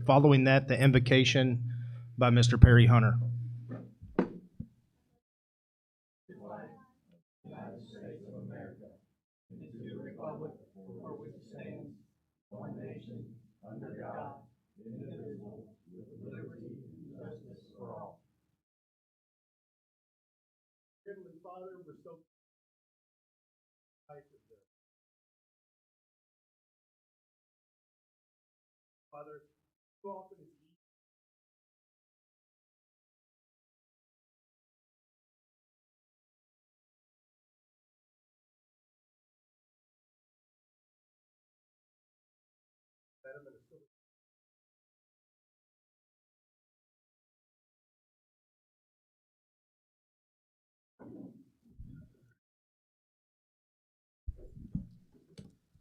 Following that, the invocation by Mr. Perry Hunter. United States of America, and to the republic for which it stands, one nation, under God, indivisible, with liberty and justice for all. Heavenly Father, we're so thankful for this. Father, too often it's easy.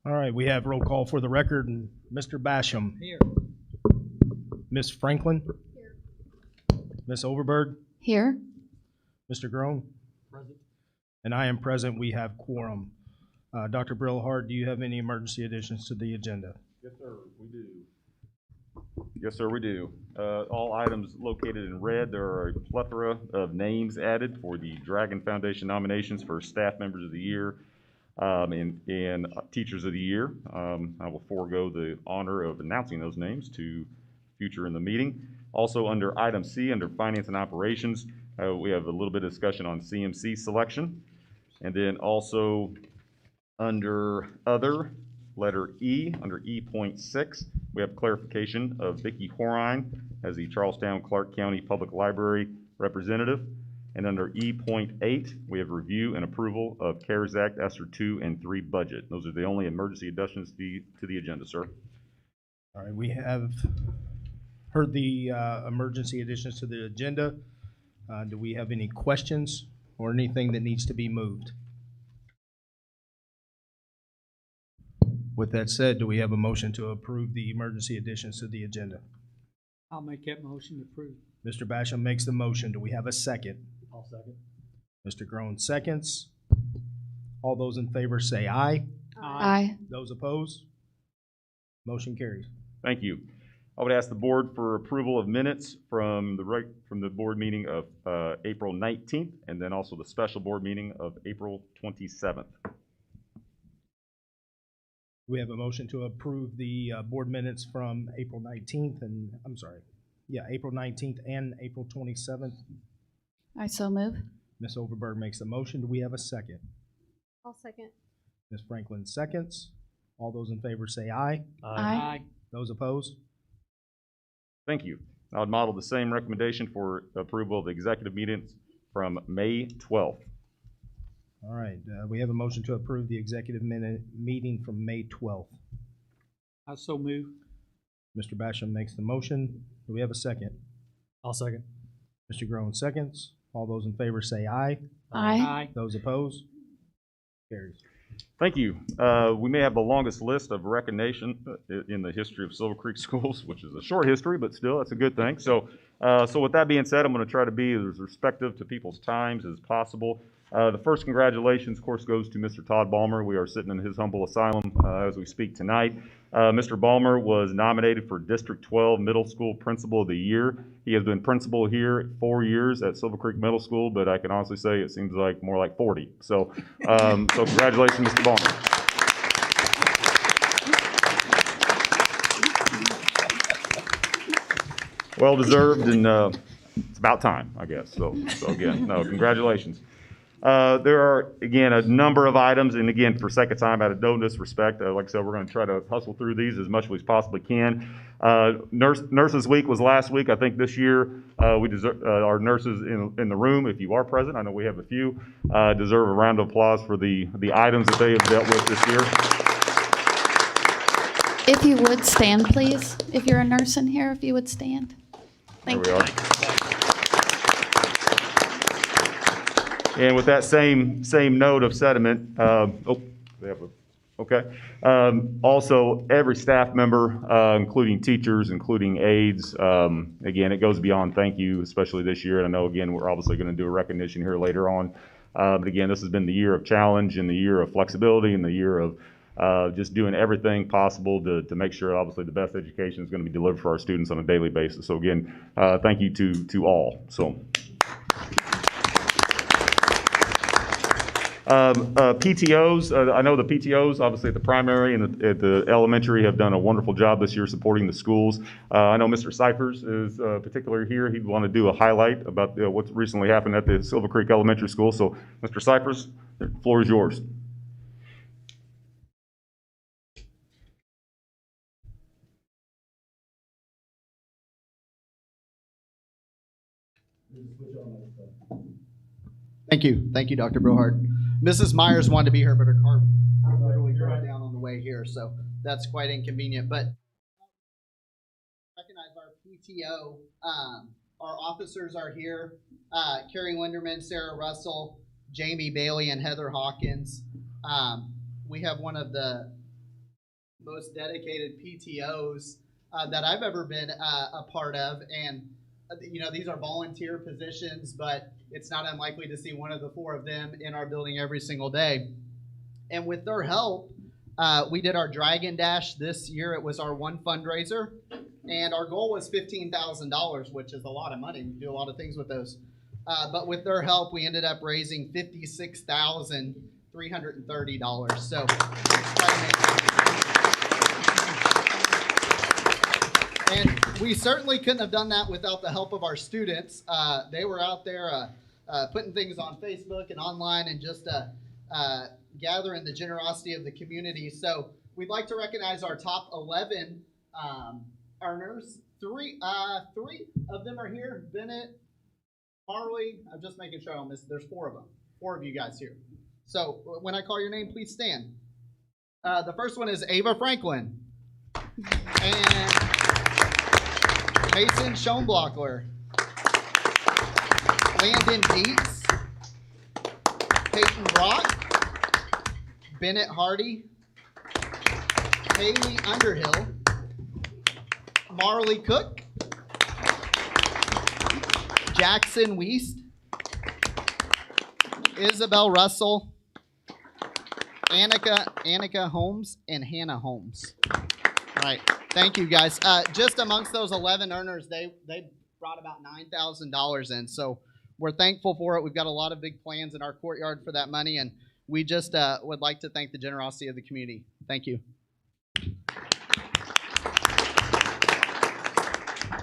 All right, we have roll call for the record. And Mr. Basham. Here. Ms. Franklin. Here. Ms. Overberg. Here. Mr. Groen. Present. And I am present. We have quorum. Dr. Brillhart, do you have any emergency additions to the agenda? Yes, sir, we do. Yes, sir, we do. All items located in red. There are a plethora of names added for the Dragon Foundation nominations for Staff Members of the Year and Teachers of the Year. I will forego the honor of announcing those names to future in the meeting. Also, under item C, under Finance and Operations, we have a little bit of discussion on CMC selection. And then also under Other, letter E, under E.6, we have clarification of Vicki Horine as the Charlestown Clark County Public Library representative. And under E.8, we have review and approval of CARES Act ESSER 2 and 3 budget. Those are the only emergency additions to the agenda, sir. All right, we have heard the emergency additions to the agenda. Do we have any questions or anything that needs to be moved? With that said, do we have a motion to approve the emergency additions to the agenda? I'll make that motion to approve. Mr. Basham makes the motion. Do we have a second? I'll second. Mr. Groen seconds. All those in favor say aye. Aye. Those opposed? Motion carries. Thank you. I would ask the board for approval of minutes from the board meeting of April 19th, and then also the special board meeting of April 27th. We have a motion to approve the board minutes from April 19th and, April 19th and April 27th. I so move. Ms. Overberg makes the motion. Do we have a second? I'll second. Ms. Franklin seconds. All those in favor say aye. Aye. Those opposed? Thank you. I would model the same recommendation for approval of the executive meetings from May 12th. All right, we have a motion to approve the executive meeting from May 12th. I so move. Mr. Basham makes the motion. Do we have a second? I'll second. Mr. Groen seconds. All those in favor say aye. Aye. Those opposed? Carries. Thank you. We may have the longest list of recognition in the history of Silver Creek Schools, which is a short history, but still, that's a good thing. So with that being said, I'm going to try to be as respectful to people's times as possible. The first congratulations, of course, goes to Mr. Todd Balmer. We are sitting in his humble asylum as we speak tonight. Mr. Balmer was nominated for District 12 Middle School Principal of the Year. He has been principal here 4 years at Silver Creek Middle School, but I can honestly say it seems like more like 40. So, so congratulations, Mr. Balmer. Well deserved, and it's about time, I guess. So again, no, congratulations. There are, again, a number of items, and again, for sake of time, out of no disrespect, like I said, we're going to try to hustle through these as much as we possibly can. Nurses Week was last week. I think this year we deserve our nurses in the room, if you are present, I know we have a few, deserve a round of applause for the items that they have dealt with this year. If you would stand, please. If you're a nurse in here, if you would stand. Thank you. There we are. And with that same note of sentiment, also, every staff member, including teachers, including aides, again, it goes beyond thank you, especially this year. And I know, again, we're obviously going to do a recognition here later on. But again, this has been the year of challenge and the year of flexibility and the year of just doing everything possible to make sure, obviously, the best education is going to be delivered for our students on a daily basis. So again, thank you to all. So. PTOs, I know the PTOs, obviously at the primary and at the elementary, have done a wonderful job this year supporting the schools. I know Mr. Cyphers is particularly here. He'd want to do a highlight about what's recently happened at the Silver Creek Elementary School. So, Mr. Cyphers, the floor is yours. Thank you, Dr. Brohart. Mrs. Myers wanted to be here, but her car literally broke down on the way here, so that's quite inconvenient. But recognize our PTO. Our officers are here. Carrie Linderman, Sarah Russell, Jamie Bailey, and Heather Hawkins. We have one of the most dedicated PTOs that I've ever been a part of, and these are volunteer positions, but it's not unlikely to see one of the four of them in our building every single day. And with their help, we did our Dragon Dash this year. It was our one fundraiser, and our goal was $15,000, which is a lot of money. We do a lot of things with those. But with their help, we ended up raising $56,330. So it's quite amazing. And we certainly couldn't have done that without the help of our students. They were out there putting things on Facebook and online and just gathering the generosity of the community. So we'd like to recognize our top 11 earners. Three of them are here. Bennett, Marley, I'm just making sure I don't miss. There's four of them. Four of you guys here. So when I call your name, please stand. The first one is Ava Franklin. And Mason Schoenblockler, Landon Dietz, Peyton Brock, Bennett Hardy, Haley Underhill, Marley Cook, Jackson Wiest, Isabel Russell, Annika Holmes, and Hannah Holmes. All right. Thank you, guys. Just amongst those 11 earners, they brought about $9,000 in. So we're thankful for it. We've got a lot of big plans in our courtyard for that money, and we just would like to thank the generosity of the community. Thank you.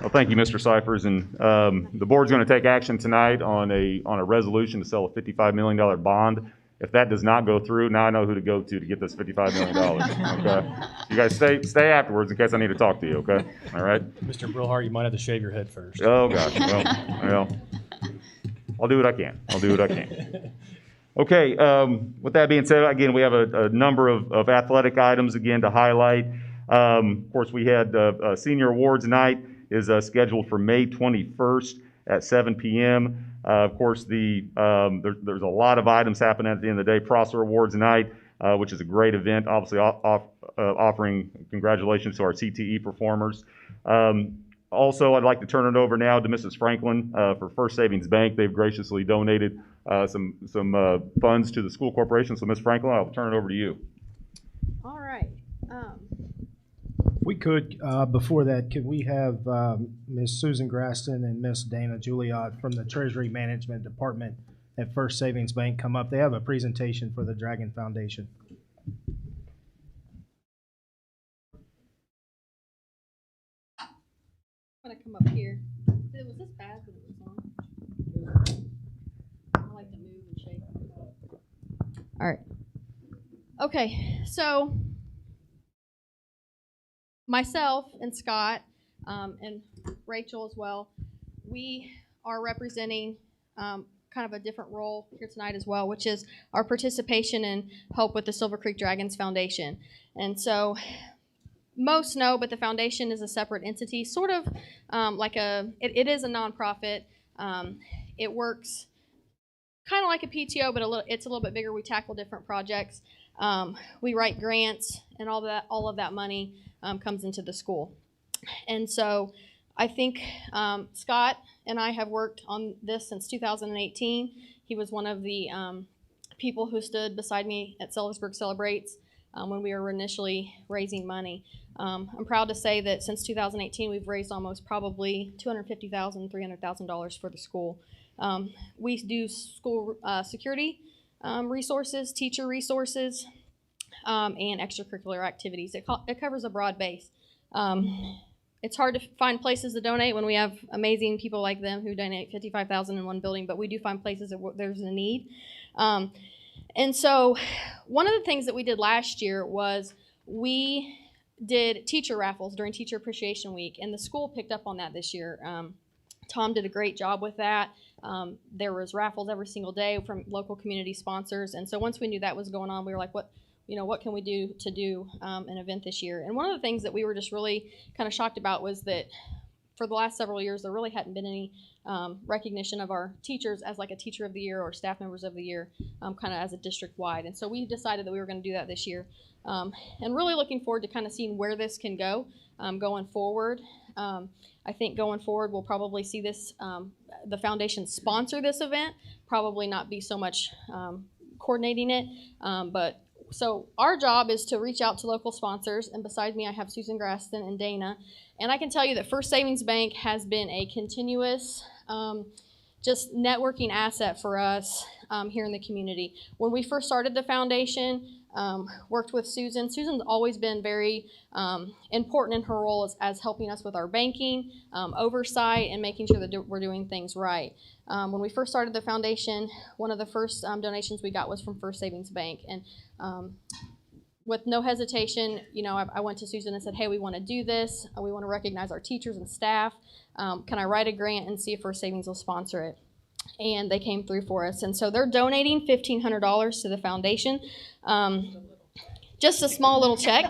Well, thank you, Mr. Cyphers. And the board's going to take action tonight on a resolution to sell a $55 million bond. If that does not go through, now I know who to go to get this $55 million. Okay, you guys stay afterwards in case I need to talk to you. Okay, all right. Mr. Brillhart, you might have to shave your head first. Oh gosh, well, I'll do what I can. Okay. With that being said, again, we have a number of athletic items again to highlight. Of course, we had Senior Awards Night is scheduled for May 21st at 7 p.m. Of course, there's a lot of items happening at the end of the day. Prosser Awards Night, which is a great event, obviously offering congratulations to our CTE performers. Also, I'd like to turn it over now to Mrs. Franklin for First Savings Bank. They've graciously donated some funds to the school corporation. So, Ms. Franklin, I'll turn it over to you. All right. If we could, before that, could we have Ms. Susan Graston and Ms. Dana Juliot from the Treasury Management Department at First Savings Bank come up? They have a presentation for the Dragon Foundation. I'm going to come up here. Was this bad when it was on? I like to move and shake. All right. Okay, so myself and Scott and Rachel as well, we are representing kind of a different role here tonight as well, which is our participation and help with the Silver Creek Dragons Foundation. And so most know, but the foundation is a separate entity, sort of like it is a nonprofit. It works kind of like a PTO, but it's a little bit bigger. We tackle different projects. We write grants, and all of that money comes into the school. And so I think Scott and I have worked on this since 2018. He was one of the people who stood beside me at Sellersburg Celebrates when we were initially raising money. I'm proud to say that since 2018, we've raised almost probably $250,000, $300,000 for the school. We do school security resources, teacher resources, and extracurricular activities. It covers a broad base. It's hard to find places to donate when we have amazing people like them who donate $55,000 in one building, but we do find places that there's a need. And so one of the things that we did last year was we did teacher raffles during Teacher Appreciation Week, and the school picked up on that this year. Tom did a great job with that. There was raffles every single day from local community sponsors, and so once we knew that was going on, we were like, what can we do to do an event this year? And one of the things that we were just really kind of shocked about was that for the last several years, there really hadn't been any recognition of our teachers as like a Teacher of the Year or Staff Members of the Year, kind of as a district-wide. And so we decided that we were going to do that this year. And really looking forward to kind of seeing where this can go going forward. I think going forward, we'll probably see this, the foundation sponsor this event, probably not be so much coordinating it, but so our job is to reach out to local sponsors, and beside me I have Susan Graston and Dana, and I can tell you that First Savings Bank has been a continuous just networking asset for us here in the community. When we first started the foundation, worked with Susan. Susan's always been very important in her role as helping us with our banking, oversight, and making sure that we're doing things right. When we first started the foundation, one of the first donations we got was from First Savings Bank. And with no hesitation, I went to Susan and said, hey, we want to do this. We want to recognize our teachers and staff. Can I write a grant and see if First Savings will sponsor it? And they came through for us. And so they're donating $1,500 to the foundation. Just a small little check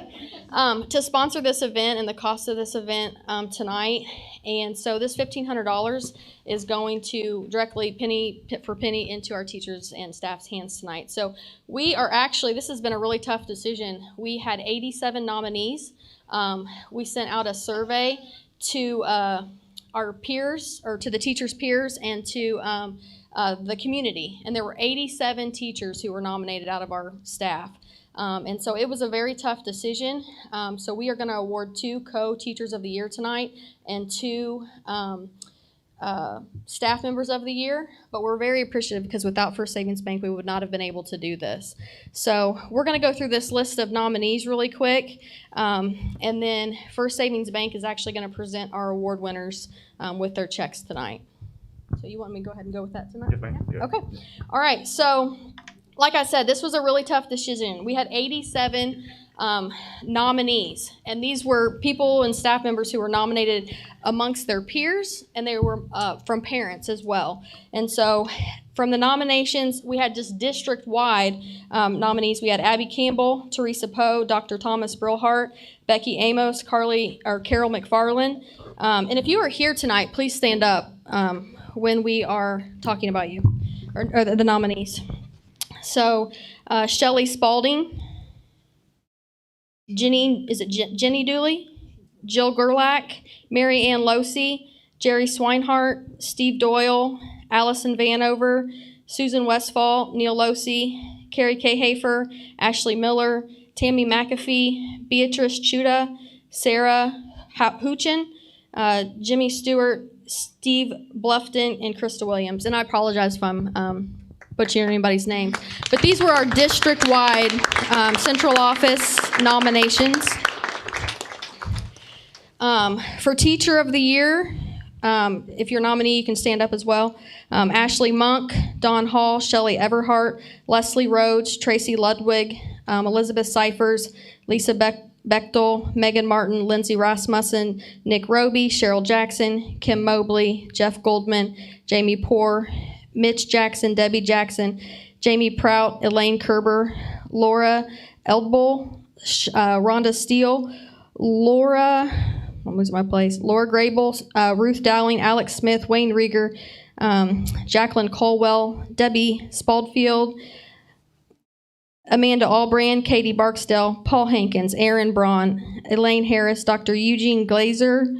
to sponsor this event and the cost of this event tonight. And so this $1,500 is going to directly penny for penny into our teachers and staff's hands tonight. So we are actually, this has been a really tough decision. We had 87 nominees. We sent out a survey to our peers, or to the teachers' peers, and to the community. And there were 87 teachers who were nominated out of our staff. And so it was a very tough decision. So we are going to award 2 co-teachers of the year tonight and 2 staff members of the year. But we're very appreciative because without First Savings Bank, we would not have been able to do this. So we're going to go through this list of nominees really quick. And then First Savings Bank is actually going to present our award winners with their checks tonight. So you want me to go ahead and go with that tonight? Yes, ma'am. Yeah. Okay. All right. So like I said, this was a really tough decision. We had 87 nominees, and these were people and staff members who were nominated amongst their peers, and they were from parents as well. And so from the nominations, we had just district-wide nominees. We had Abby Campbell, Teresa Poe, Dr. Thomas Brillhart, Becky Amos, Carol McFarland. And if you are here tonight, please stand up when we are talking about you, or the nominees. So, Shelley Spalding, Jenny Dooley, Jill Gerlach, Mary Ann Losey, Jerry Swinehart, Steve Doyle, Allison Vanover, Susan Westfall, Neil Losey, Carrie K. Hafer, Ashley Miller, Tammy McAfee, Beatrice Chuda, Sarah Hoochin, Jimmy Stewart, Steve Bluffton, and Krista Williams. And I apologize if I'm butchering anybody's name. But these were our district-wide central office nominations. For Teacher of the Year, if you're a nominee, you can stand up as well. Ashley Monk, Dawn Hall, Shelley Everhart, Leslie Rhodes, Tracy Ludwig, Elizabeth Cyphers, Lisa Bechtel, Megan Martin, Lindsay Rasmussen, Nick Roby, Cheryl Jackson, Kim Mobley, Jeff Goldman, Jamie Poore, Mitch Jackson, Debbie Jackson, Jamie Prout, Elaine Kerber, Laura Eldbull, Rhonda Steele, Laura Grable, Ruth Dowling, Alex Smith, Wayne Rieger, Jacqueline Colwell, Debbie Spaldfield, Amanda Albrand, Katie Barksdale, Paul Hankins, Aaron Braun, Elaine Harris, Dr. Eugene Badger,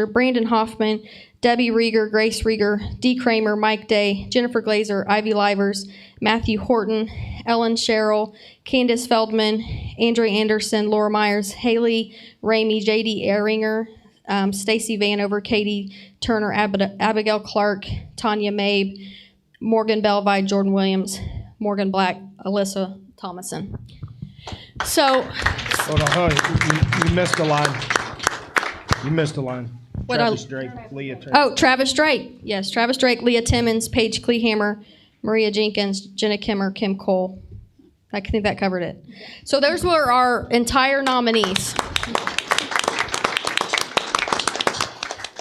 Brandon Hoffman, Debbie Rieger, Grace Rieger, Dee Kramer, Mike Day, Jennifer Glazer, Ivy Livers, Matthew Horton, Ellen Sherrill, Candace Feldman, Andrea Anderson, Laura Myers, Haley Ramey, J.D. Ehringer, Stacy Vanover, Katie Turner, Abigail Clark, Tanya Mabe, Morgan Belvide, Jordan Williams, Morgan Black, Alyssa Thomason. So, Hold on. You missed a line. You missed a line. What Travis Drake, Leah Turner. oh, Travis Drake. Yes, Travis Drake, Leah Timmons, Paige Kleehammer, Maria Jenkins, Jenna Kimmer, Kim Cole. I think that covered it. So those were our entire nominees.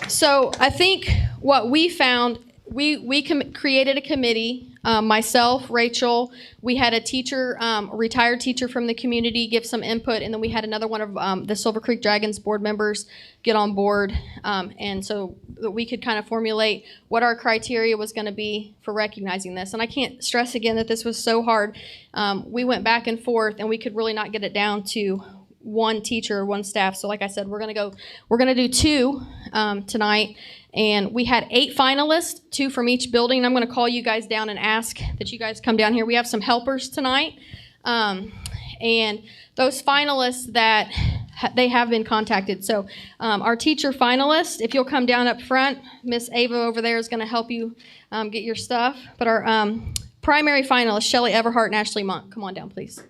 So I think what we found, we created a committee. Myself, Rachel, we had a teacher, a retired teacher from the community give some input, and then we had another one of the Silver Creek Dragons board members get on board, and so that we could kind of formulate what our criteria was going to be for recognizing this. And I can't stress again that this was so hard. We went back and forth, and we could really not get it down to one teacher or one staff. So like I said, we're going to do two tonight. And we had 8 finalists, 2 from each building. I'm going to call you guys down and ask that you guys come down here. We have some helpers tonight. And those finalists that they have been contacted. So our teacher finalist, if you'll come down up front, Miss Ava over there is going to help you get your stuff. But our primary finalists, Shelley Everhart and Ashley Monk. Come on down, please.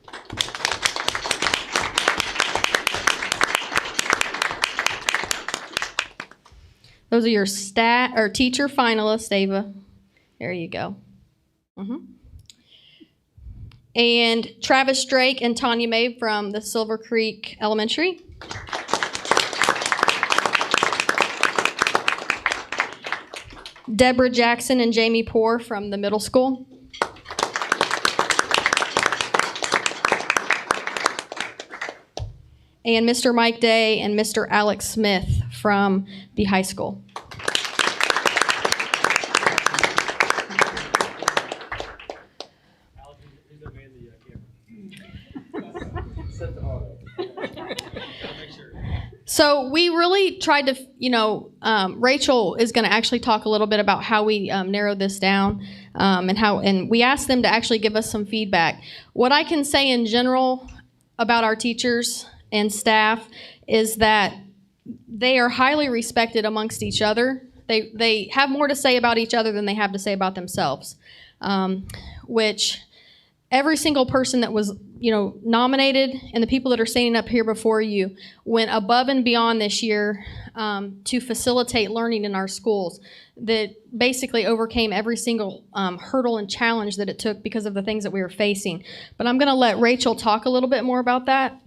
Those are your teacher finalists, Ava. There you go. And Travis Drake and Tanya Mabe from the Silver Creek Elementary. Deborah Jackson and Jamie Poore from the middle school. And Mr. Mike Day and Mr. Alex Smith from the high school. So we really tried to, Rachel is going to actually talk a little bit about how we narrowed this down and we asked them to actually give us some feedback. What I can say in general about our teachers and staff is that they are highly respected amongst each other. They have more to say about each other than they have to say about themselves, which every single person that was nominated and the people that are standing up here before you went above and beyond this year to facilitate learning in our schools, that basically overcame every single hurdle and challenge that it took because of the things that we were facing. But I'm going to let Rachel talk a little bit more about that.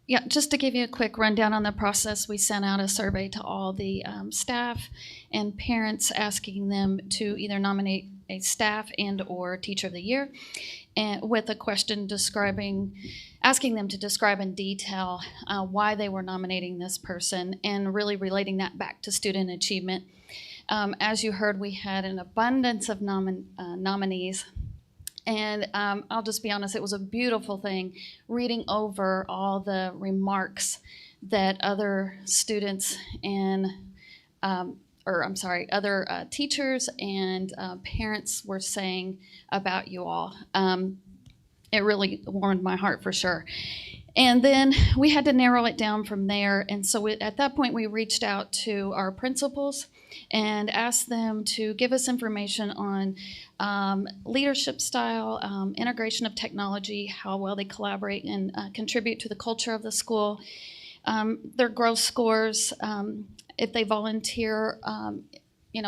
Yeah, just to give you a quick rundown on the process, we sent out a survey to all the staff and parents asking them to either nominate a staff and or teacher of the year, and with a question asking them to describe in detail why they were nominating this person and really relating that back to student achievement. As you heard, we had an abundance of nominees. And I'll just be honest, it was a beautiful thing reading over all the remarks that other students and, other teachers and parents were saying about you all. It really warmed my heart for sure. And then we had to narrow it down from there. And so at that point, we reached out to our principals and asked them to give us information on leadership style, integration of technology, how well they collaborate and contribute to the culture of the school, their growth scores, if they volunteer,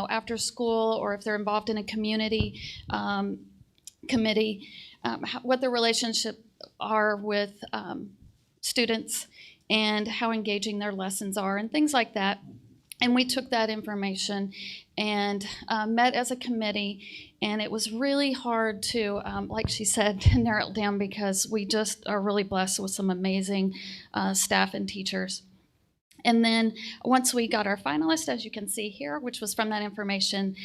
after school, or if they're involved in a community committee, what their relationship are with students and how engaging their lessons are and things like that. And we took that information and met as a committee, and it was really hard to, like she said, to narrow it down because we just are really blessed with some amazing staff and teachers. And then once we got our finalist, as you can see here, which was from that information,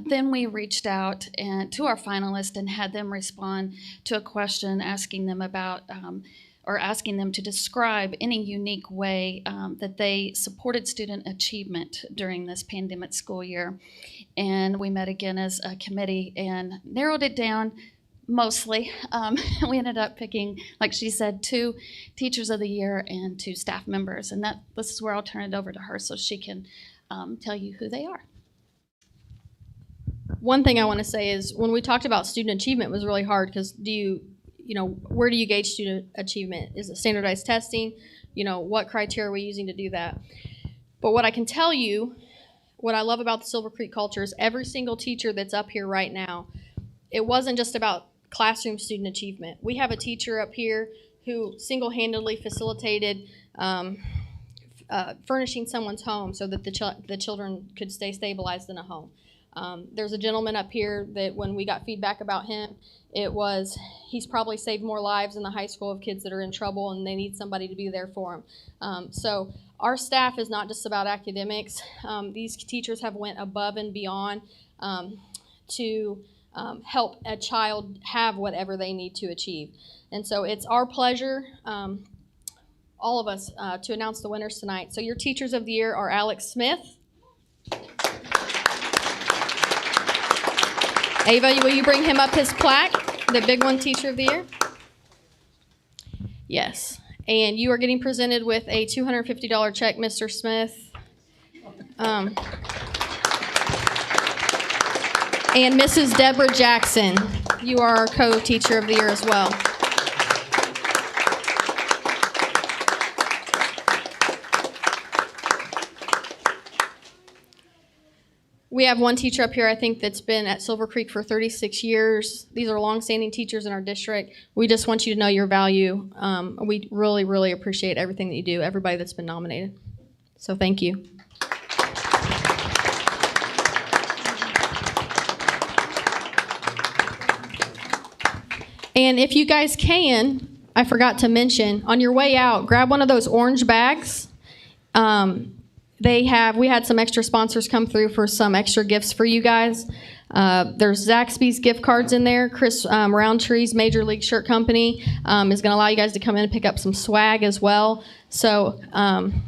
then we reached out to our finalists and had them respond to a question asking them about or asking them to describe any unique way that they supported student achievement during this pandemic school year. And we met again as a committee and narrowed it down mostly. We ended up picking, like she said, 2 teachers of the year and 2 staff members. And this is where I'll turn it over to her so she can tell you who they are. One thing I want to say is when we talked about student achievement, it was really hard because where do you gauge student achievement? Is it standardized testing? What criteria are we using to do that? But what I can tell you, what I love about the Silver Creek culture is every single teacher that's up here right now, it wasn't just about classroom student achievement. We have a teacher up here who single-handedly facilitated furnishing someone's home so that the children could stay stabilized in a home. There's a gentleman up here that when we got feedback about him, he's probably saved more lives in the high school of kids that are in trouble and they need somebody to be there for them. So our staff is not just about academics. These teachers have went above and beyond to help a child have whatever they need to achieve. And so it's our pleasure, all of us, to announce the winners tonight. So your teachers of the year are Alex Smith. Ava, will you bring him up his plaque, the big one, teacher of the year? Yes. And you are getting presented with a $250 check, Mr. Smith. And Mrs. Deborah Jackson, you are our co-teacher of the year as well. We have one teacher up here, I think, that's been at Silver Creek for 36 years. These are longstanding teachers in our district. We just want you to know your value. We really, really appreciate everything that you do, everybody that's been nominated. So thank you. And if you guys can, I forgot to mention, on your way out, grab one of those orange bags. We had some extra sponsors come through for some extra gifts for you guys. There's Zaxby's gift cards in there. Chris Roundtree's Major League Shirt Company is going to allow you guys to come in and pick up some swag as well. So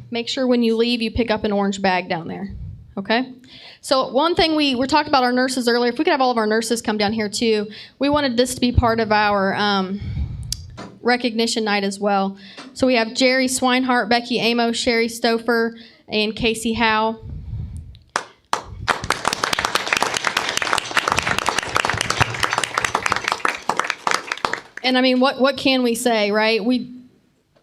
make sure when you leave, you pick up an orange bag down there. Okay? So one thing we were talking about our nurses earlier. If we could have all of our nurses come down here too, we wanted this to be part of our recognition night as well. So we have Jerry Swinehart, Becky Amos, Sherry Stouffer, and Casey Howe. And I mean, what can we say, right?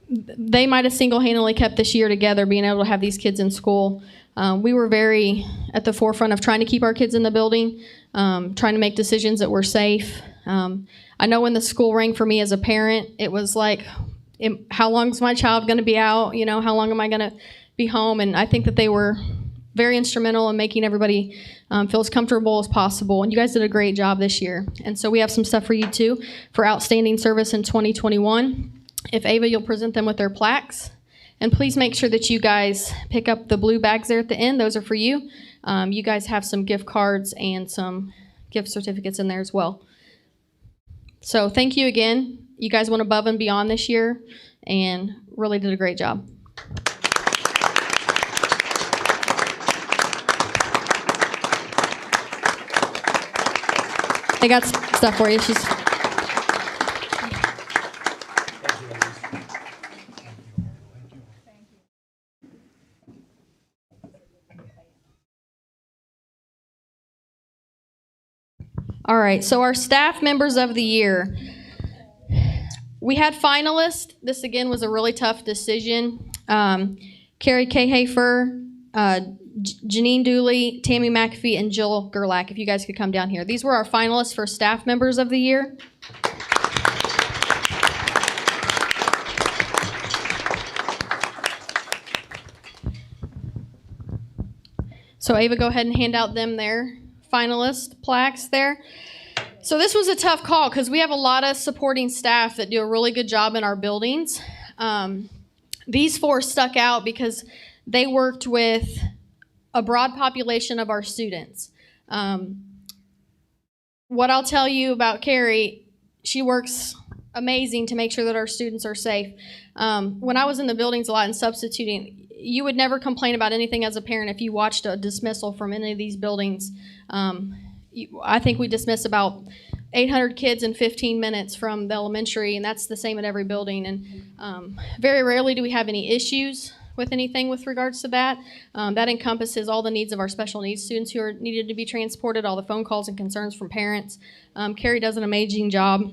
They might have single-handedly kept this year together, being able to have these kids in school. We were very at the forefront of trying to keep our kids in the building, trying to make decisions that were safe. I know when the school rang for me as a parent, it was like, how long is my child going to be out? How long am I going to be home? And I think that they were very instrumental in making everybody feel as comfortable as possible. And you guys did a great job this year. And so we have some stuff for you too for outstanding service in 2021. If Ava, you'll present them with their plaques. And please make sure that you guys pick up the blue bags there at the end. Those are for you. You guys have some gift cards and some gift certificates in there as well. So thank you again. You guys went above and beyond this year and really did a great job. I got stuff for you. All right, so our staff members of the year. We had finalists. This, again, was a really tough decision. Carrie K. Hafer, Janine Dooley, Tammy McAfee, and Jill Gerlach, if you guys could come down here. These were our finalists for staff members of the year. So Ava, go ahead and hand out them their finalist plaques there. So this was a tough call because we have a lot of supporting staff that do a really good job in our buildings. These 4 stuck out because they worked with a broad population of our students. What I'll tell you about Carrie, she works amazing to make sure that our students are safe. When I was in the buildings a lot and substituting, you would never complain about anything as a parent if you watched a dismissal from any of these buildings. I think we dismiss about 800 kids in 15 minutes from the elementary, and that's the same at every building. And very rarely do we have any issues with anything with regards to that. That encompasses all the needs of our special needs students who are needed to be transported, all the phone calls and concerns from parents. Carrie does an amazing job.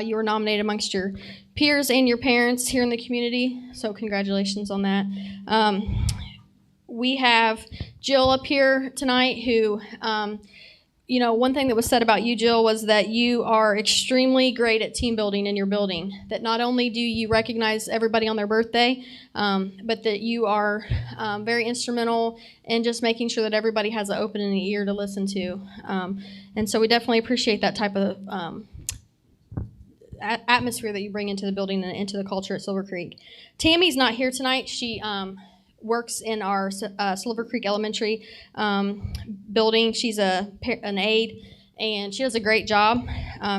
You were nominated amongst your peers and your parents here in the community, so congratulations on that. We have Jill up here tonight who, one thing that was said about you, Jill, was that you are extremely great at team building in your building. That not only do you recognize everybody on their birthday, but that you are very instrumental in just making sure that everybody has an open ear to listen to. And so we definitely appreciate that type of atmosphere that you bring into the building and into the culture at Silver Creek. Tammy's not here tonight. She works in our Silver Creek Elementary building. She's an aide, and she does a great job.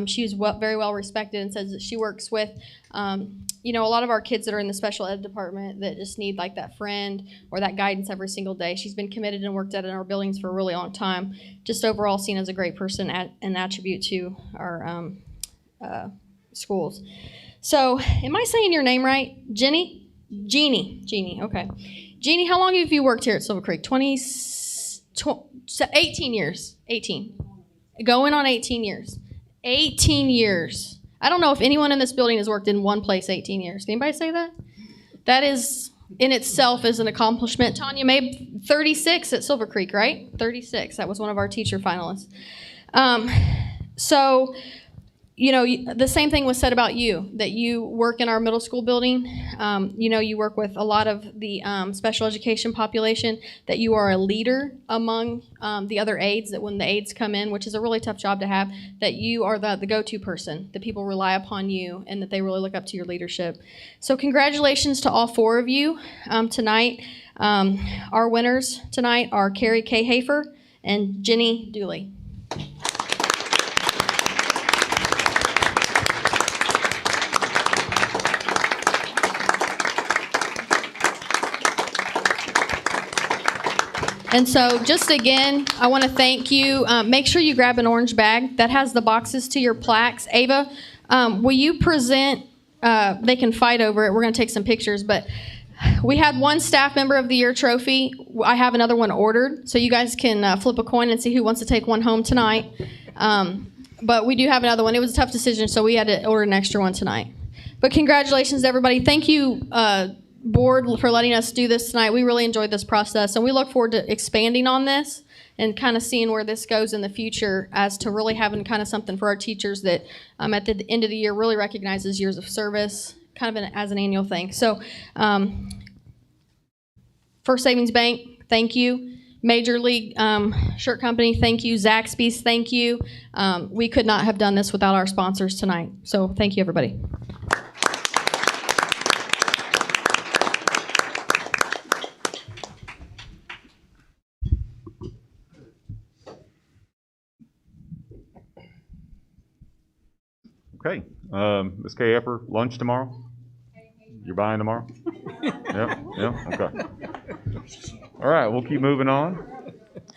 She is very well respected and says that she works with, a lot of our kids that are in the special ed department that just need like that friend or that guidance every single day. She's been committed and worked at in our buildings for a really long time. Just overall seen as a great person and attribute to our schools. So, am I saying your name right? Jeannie, okay. Jeannie, how long have you worked here at Silver Creek? 18 years. 18. Going on 18 years. 18 years. I don't know if anyone in this building has worked in one place 18 years. Can anybody say that? That is, in itself, is an accomplishment. Tanya made 36 at Silver Creek, right? 36. That was one of our teacher finalists. The same thing was said about you, that you work in our middle school building. You work with a lot of the special education population, that you are a leader among the other aides, that when the aides come in, which is a really tough job to have, that you are the go-to person, that people rely upon you, and that they really look up to your leadership. So congratulations to all four of you tonight. Our winners tonight are Carrie K. Hafer and Jenny Dooley. And so just again, I want to thank you. Make sure you grab an orange bag that has the boxes to your plaques. Ava, will you present, they can fight over it. We're going to take some pictures, but we had one Staff Member of the Year trophy. I have another one ordered, so you guys can flip a coin and see who wants to take one home tonight. But we do have another one. It was a tough decision, so we had to order an extra one tonight. But congratulations, everybody. Thank you, board, for letting us do this tonight. We really enjoyed this process, and we look forward to expanding on this and kind of seeing where this goes in the future, as to really having kind of something for our teachers that at the end of the year really recognizes years of service, kind of as an annual thing. So First Savings Bank, thank you. Major League Shirt Company, thank you. Zaxby's, thank you. We could not have done this without our sponsors tonight. So thank you, everybody. Okay, Ms. K. Effer, lunch tomorrow? You're buying tomorrow? Yep, okay. All right, we'll keep moving on.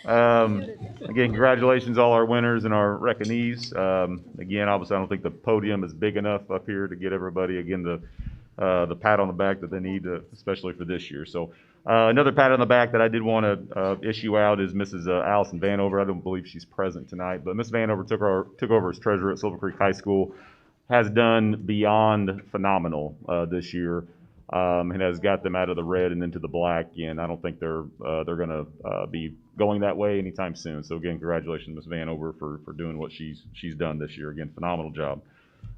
Again, congratulations all our winners and our recognees. Again, obviously, I don't think the podium is big enough up here to get everybody, again, the pat on the back that they need, especially for this year. So another pat on the back that I did want to issue out is Mrs. Allison Vanover. I don't believe she's present tonight, but Ms. Vanover took over as treasurer at Silver Creek High School, has done beyond phenomenal this year, and has got them out of the red and into the black, and I don't think they're going to be going that way anytime soon. So again, congratulations, Ms. Vanover, for doing what she's done this year. Again, phenomenal job.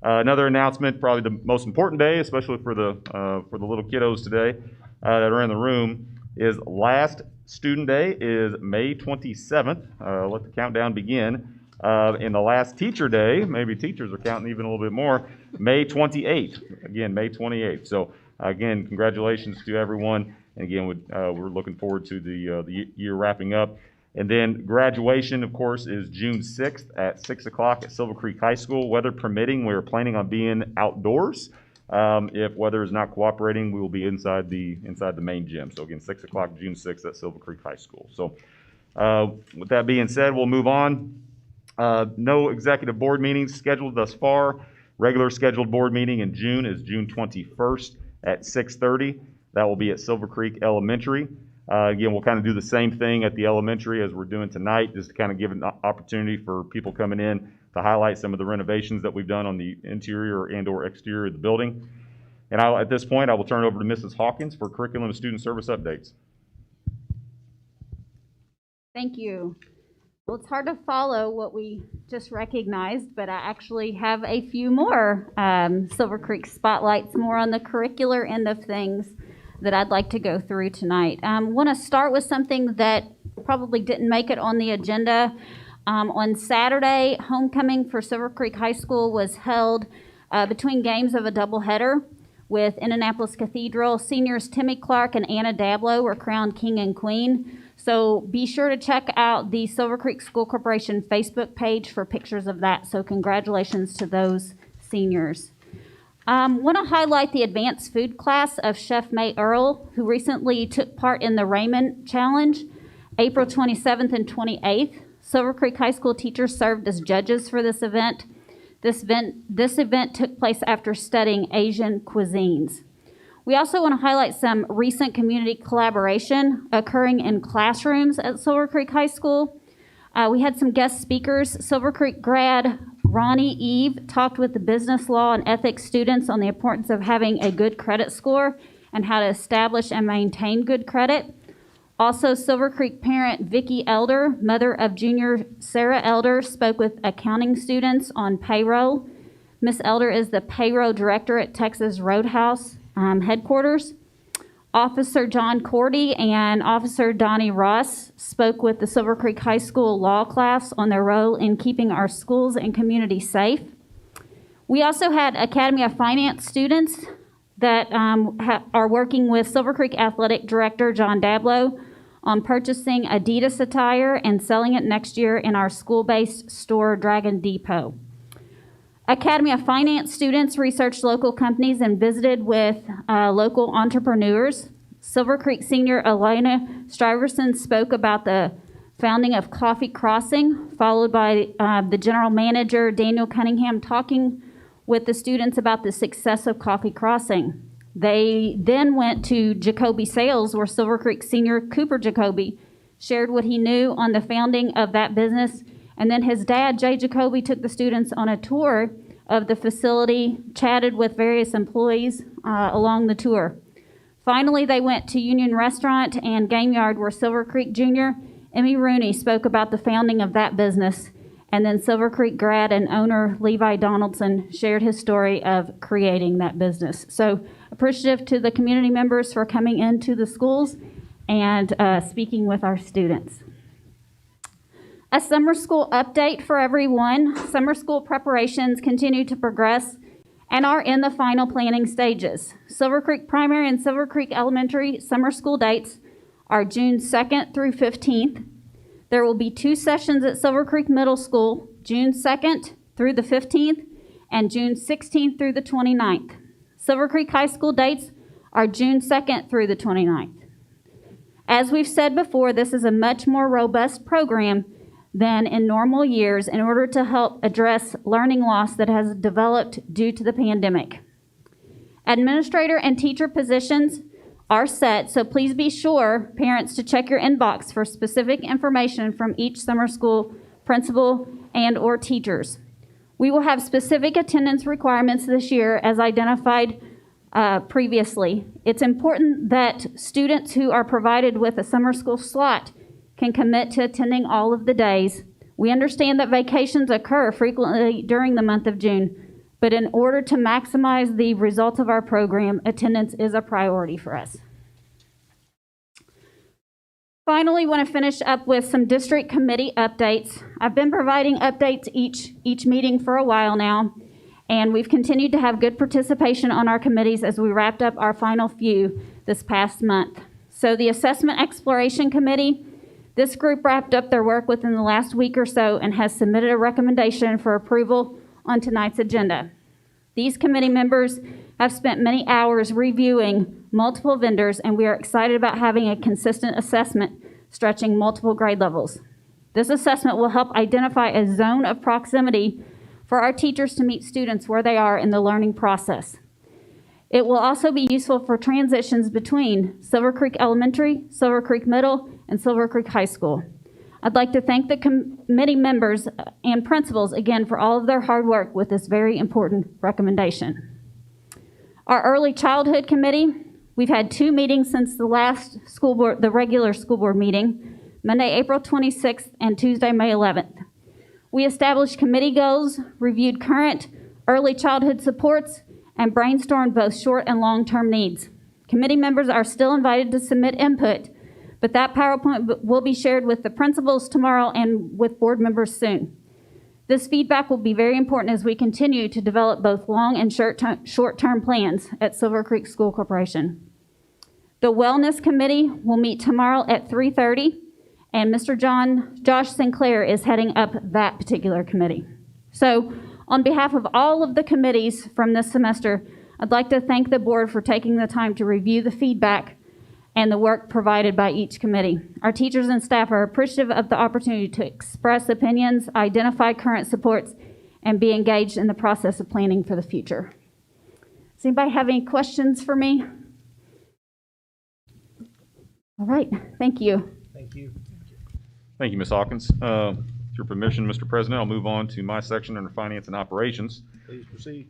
Another announcement, probably the most important day, especially for the little kiddos today that are in the room, is last student day is May 27th. Let the countdown begin. In the last teacher day, maybe teachers are counting even a little bit more, May 28th. Again, May 28th. So again, congratulations to everyone. And again, we're looking forward to the year wrapping up. And then graduation, of course, is June 6th at 6 o'clock at Silver Creek High School. Weather permitting, we're planning on being outdoors. If weather is not cooperating, we will be inside the main gym. So again, 6 o'clock, June 6th at Silver Creek High School. So with that being said, we'll move on. No executive board meetings scheduled thus far. Regular scheduled board meeting in June is June 21st at 6:30. That will be at Silver Creek Elementary. Again, we'll kind of do the same thing at the elementary as we're doing tonight, just to kind of give an opportunity for people coming in to highlight some of the renovations that we've done on the interior and/or exterior of the building. And at this point, I will turn it over to Mrs. Hawkins for curriculum and student service updates. Thank you. Well, it's hard to follow what we just recognized, but I actually have a few more Silver Creek spotlights, more on the curricular end of things that I'd like to go through tonight. I want to start with something that probably didn't make it on the agenda. On Saturday, homecoming for Silver Creek High School was held between games of a doubleheader with Indianapolis Cathedral. Seniors Timmy Clark and Anna Dablow were crowned king and queen. So be sure to check out the Silver Creek School Corporation Facebook page for pictures of that. So congratulations to those seniors. Want to highlight the advanced food class of Chef May Earl, who recently took part in the Raymond Challenge, April 27th and 28th. Silver Creek High School teachers served as judges for this event. This event took place after studying Asian cuisines. We also want to highlight some recent community collaboration occurring in classrooms at Silver Creek High School. We had some guest speakers. Silver Creek grad Ronnie Eve talked with the business law and ethics students on the importance of having a good credit score and how to establish and maintain good credit. Also, Silver Creek parent Vicki Elder, mother of junior Sarah Elder, spoke with accounting students on payroll. Miss Elder is the payroll director at Texas Roadhouse headquarters. Officer John Cordy and Officer Donnie Ross spoke with the Silver Creek High School law class on their role in keeping our schools and community safe. We also had Academy of Finance students that are working with Silver Creek Athletic Director John Dablow on purchasing Adidas attire and selling it next year in our school-based store, Dragon Depot. Academy of Finance students researched local companies and visited with local entrepreneurs. Silver Creek senior Elena Stuyvesant spoke about the founding of Coffee Crossing, followed by the general manager, Daniel Cunningham, talking with the students about the success of Coffee Crossing. They then went to Jacoby Sales, where Silver Creek senior Cooper Jacoby shared what he knew on the founding of that business. And then his dad, Jay Jacoby, took the students on a tour of the facility, chatted with various employees along the tour. Finally, they went to Union Restaurant and Game Yard, where Silver Creek Junior Emmy Rooney spoke about the founding of that business. And then Silver Creek grad and owner Levi Donaldson shared his story of creating that business. So appreciative to the community members for coming into the schools and speaking with our students. A summer school update for everyone. Summer school preparations continue to progress and are in the final planning stages. Silver Creek Primary and Silver Creek Elementary summer school dates are June 2nd through 15th. There will be 2 sessions at Silver Creek Middle School, June 2nd through the 15th and June 16th through the 29th. Silver Creek High School dates are June 2nd through the 29th. As we've said before, this is a much more robust program than in normal years in order to help address learning loss that has developed due to the pandemic. Administrator and teacher positions are set, so please be sure, parents, to check your inbox for specific information from each summer school principal and/or teachers. We will have specific attendance requirements this year as identified previously. It's important that students who are provided with a summer school slot can commit to attending all of the days. We understand that vacations occur frequently during the month of June, but in order to maximize the results of our program, attendance is a priority for us. Finally, want to finish up with some district committee updates. I've been providing updates each meeting for a while now, and we've continued to have good participation on our committees as we wrapped up our final few this past month. So the Assessment Exploration Committee This group wrapped up their work within the last week or so and has submitted a recommendation for approval on tonight's agenda. These committee members have spent many hours reviewing multiple vendors, and we are excited about having a consistent assessment stretching multiple grade levels. This assessment will help identify a zone of proximity for our teachers to meet students where they are in the learning process. It will also be useful for transitions between Silver Creek Elementary, Silver Creek Middle, and Silver Creek High School. I'd like to thank the committee members and principals again for all of their hard work with this very important recommendation. Our Early Childhood Committee, we've had 2 meetings since the last school board, the regular school board meeting, Monday, April 26th and Tuesday, May 11th. We established committee goals, reviewed current early childhood supports, and brainstormed both short and long-term needs. Committee members are still invited to submit input, but that PowerPoint will be shared with the principals tomorrow and with board members soon. This feedback will be very important as we continue to develop both long and short-term plans at Silver Creek School Corporation. The Wellness Committee will meet tomorrow at 3:30, and Mr. Josh Sinclair is heading up that particular committee. So on behalf of all of the committees from this semester, I'd like to thank the board for taking the time to review the feedback and the work provided by each committee. Our teachers and staff are appreciative of the opportunity to express opinions, identify current supports, and be engaged in the process of planning for the future. Does anybody have any questions for me? All right, thank you. Thank you. Thank you, Ms. Hawkins. With your permission, Mr. President, I'll move on to my section under Finance and Operations. Please proceed.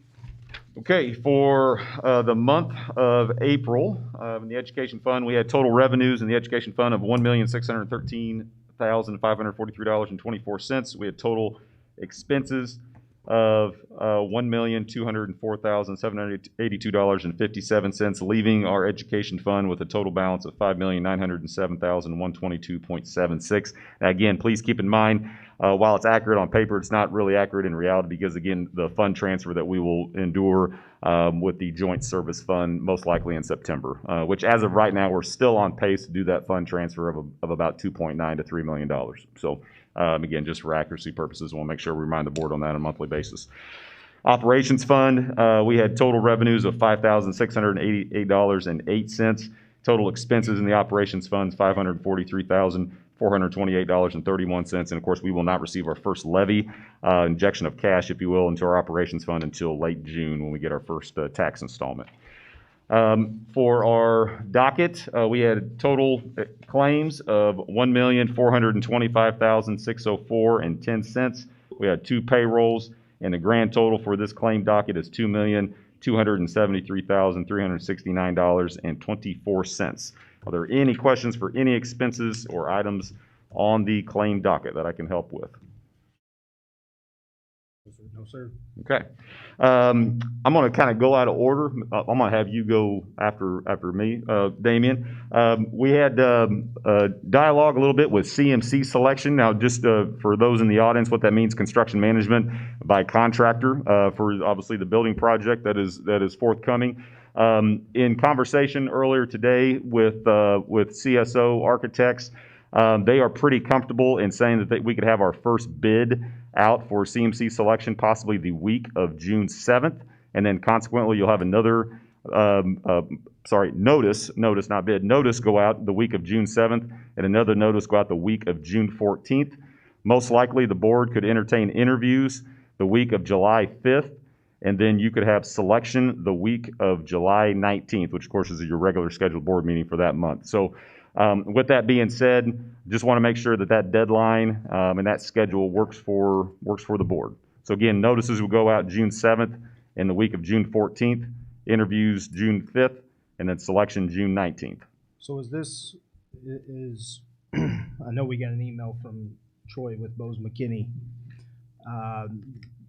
Okay, for the month of April, in the Education Fund, we had total revenues in the Education Fund of $1,613,543.24. We had total expenses of $1,204,782.57, leaving our Education Fund with a total balance of $5,907,122.76. Again, please keep in mind, while it's accurate on paper, it's not really accurate in reality because, again, the fund transfer that we will endure with the Joint Service Fund most likely in September, which as of right now, we're still on pace to do that fund transfer of about $2.9 to $3 million. So again, just for accuracy purposes, we'll make sure we remind the board on that on a monthly basis. Operations Fund, we had total revenues of $5,688.08. Total expenses in the Operations Fund, $543,428.31. And of course, we will not receive our first levy, injection of cash, if you will, into our Operations Fund until late June when we get our first tax installment. For our docket, we had total claims of $1,425,604.10. We had 2 payrolls, and the grand total for this claim docket is $2,273,369.24. Are there any questions for any expenses or items on the claim docket that I can help with? No, sir. Okay. I'm going to kind of go out of order. I'm going to have you go after me, Damien. We had dialogue a little bit with CMC selection. Now, just for those in the audience, what that means, construction management by contractor for obviously the building project that is forthcoming. In conversation earlier today with CSO Architects, they are pretty comfortable in saying that we could have our first bid out for CMC selection possibly the week of June 7th, and then consequently you'll have another notice go out the week of June 7th, and another notice go out the week of June 14th. Most likely the board could entertain interviews the week of July 5th, and then you could have selection the week of July 19th, which of course is your regular scheduled board meeting for that month. So with that being said, just want to make sure that deadline and that schedule works for the board. So again, notices will go out June 7th and the week of June 14th, interviews June 5th, and then selection June 19th. So I know we got an email from Troy with Bose McKinney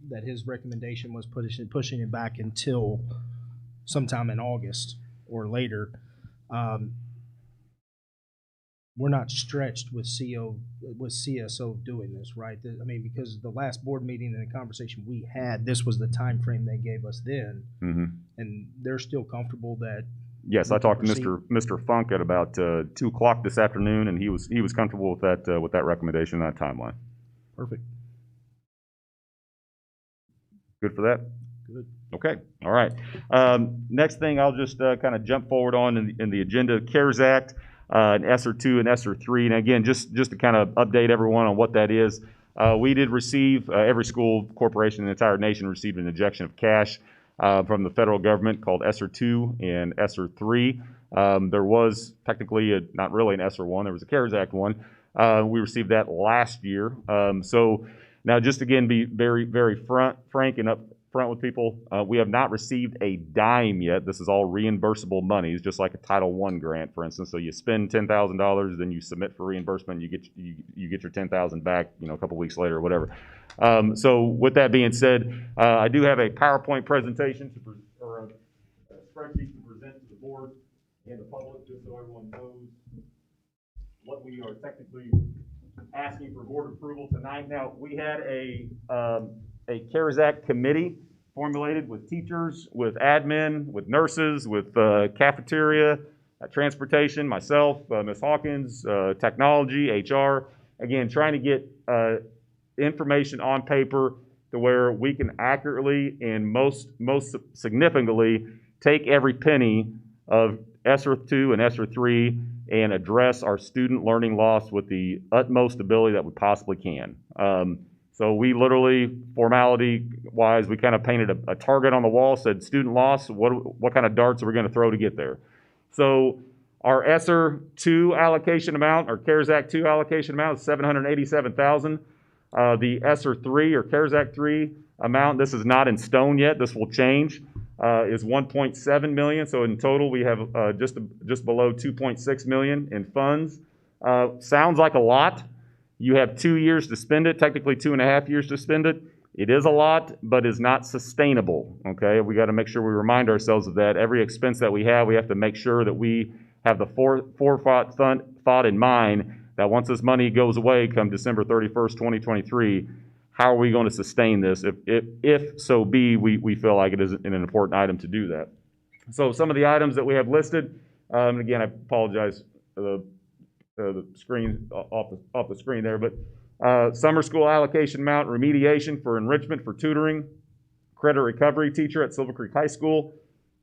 that his recommendation was pushing it back until sometime in August or later. We're not stretched with CSO doing this, right? I mean, because the last board meeting and the conversation we had, this was the time frame they gave us then, and they're still comfortable that Yes, I talked to Mr. Funk at about 2 o'clock this afternoon, and he was comfortable with that recommendation and that timeline. Perfect. Good for that? Good. Okay, all right. Next thing, I'll just kind of jump forward on in the agenda, CARES Act, and ESSER 2 and ESSER 3. And again, just to kind of update everyone on what that is, we did receive, every school, corporation in the entire nation received an injection of cash from the federal government called ESSER 2 and ESSER 3. There was technically, not really an ESSER 1, there was a CARES Act one. We received that last year. So now just again, be very, very frank and upfront with people. We have not received a dime yet. This is all reimbursable monies, just like a Title I grant, for instance. So you spend $10,000, then you submit for reimbursement, you get your $10,000 back, a couple weeks later or whatever. So with that being said, I do have a PowerPoint presentation or a spreadsheet to present to the board and the public, just so everyone knows what we are technically asking for board approval tonight. Now, we had a CARES Act committee formulated with teachers, with admin, with nurses, with cafeteria, transportation, myself, Ms. Hawkins, technology, HR. Again, trying to get information on paper to where we can accurately and most significantly take every penny of ESSER 2 and ESSER 3 and address our student learning loss with the utmost ability that we possibly can. So we literally, formality-wise, we kind of painted a target on the wall, said student loss, what kind of darts are we going to throw to get there? So our ESSER 2 allocation amount, our CARES Act 2 allocation amount is $787,000. The ESSER 3 or CARES Act 3 amount, this is not in stone yet, this will change, is $1.7 million. So in total, we have just below $2.6 million in funds. Sounds like a lot. You have 2 years to spend it, technically 2.5 years to spend it. It is a lot, but is not sustainable, okay? We got to make sure we remind ourselves of that. Every expense that we have to make sure that we have the forethought thought in mind that once this money goes away come December 31st, 2023, how are we going to sustain this if so be we feel like it is an important item to do that. So some of the items that we have listed, and again, I apologize, the screen off the screen there, but summer school allocation amount, remediation for enrichment for tutoring, credit recovery teacher at Silver Creek High School,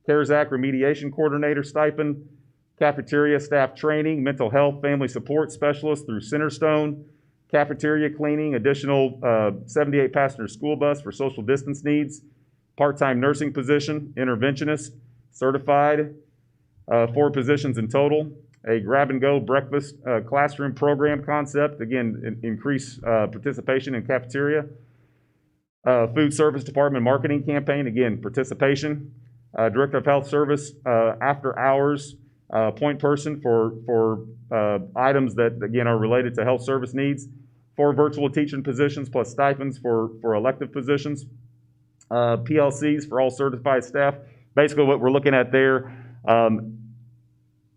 CARES Act remediation coordinator stipend, cafeteria staff training, mental health family support specialist through Centerstone, cafeteria cleaning, additional 78-passenger school bus for social distance needs, part-time nursing position, interventionist, certified, 4 positions in total, a grab-and-go breakfast classroom program concept, again, increase participation in cafeteria, food service department marketing campaign, again, participation, director of health service after hours, point person for items that, again, are related to health service needs, 4 virtual teaching positions plus stipends for elective positions, PLCs for all certified staff. Basically, what we're looking at there,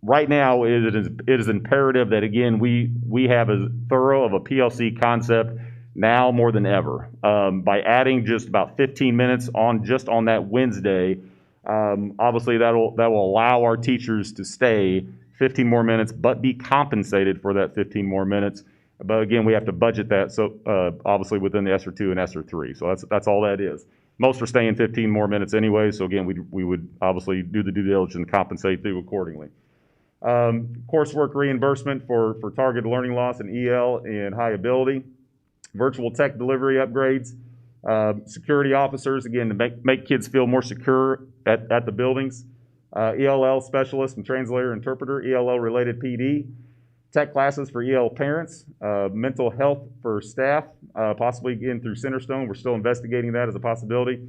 right now, it is imperative that, again, we have as thorough of a PLC concept now more than ever. By adding just about 15 minutes on that Wednesday, obviously that will allow our teachers to stay 15 more minutes, but be compensated for that 15 more minutes. But again, we have to budget that, so obviously within the ESSER 2 and ESSER 3. So that's all that is. Most are staying 15 more minutes anyway. So again, we would obviously do the due diligence and compensate through accordingly. Coursework reimbursement for targeted learning loss and EL and high ability. Virtual tech delivery upgrades. Security officers, again, to make kids feel more secure at the buildings. ELL specialist and translator interpreter, ELL related PD. Tech classes for EL parents. Mental health for staff, possibly again through Centerstone. We're still investigating that as a possibility.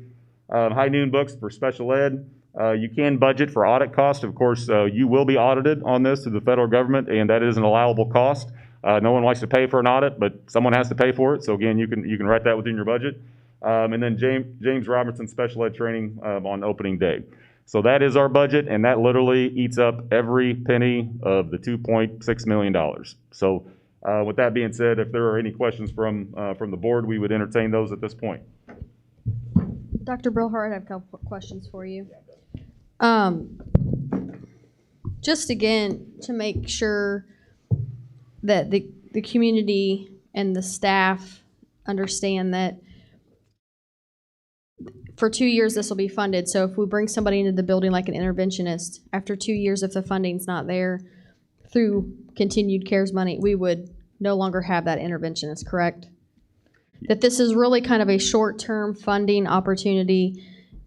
High noon books for special ed. You can budget for audit costs. Of course, you will be audited on this through the federal government, and that is an allowable cost. No one likes to pay for an audit, but someone has to pay for it. So again, you can write that within your budget. And then James Robertson special ed training on opening day. So that is our budget, and that literally eats up every penny of the $2.6 million. So with that being said, if there are any questions from the board, we would entertain those at this point. Dr. Brillhart, I have a couple questions for you. just again, to make sure that the community and the staff understand that for 2 years this will be funded. So if we bring somebody into the building like an interventionist, after 2 years, if the funding's not there through continued CARES money, we would no longer have that interventionist, correct? That this is really kind of a short-term funding opportunity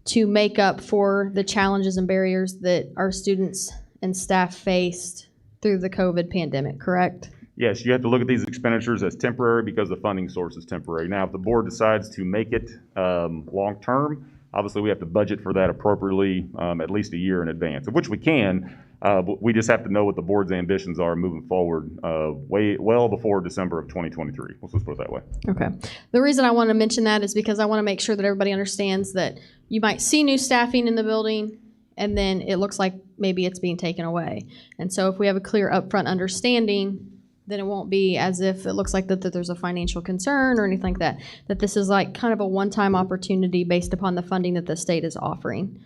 to make up for the challenges and barriers that our students and staff faced through the COVID pandemic, correct? Yes, you have to look at these expenditures as temporary because the funding source is temporary. Now, if the board decides to make it long-term, obviously we have to budget for that appropriately at least a year in advance, of which we can, but we just have to know what the board's ambitions are moving forward well before December of 2023. Let's just put it that way. Okay. The reason I want to mention that is because I want to make sure that everybody understands that you might see new staffing in the building and then it looks like maybe it's being taken away. And so if we have a clear upfront understanding, then it won't be as if it looks like that there's a financial concern or anything like that. That this is like kind of a one-time opportunity based upon the funding that the state is offering.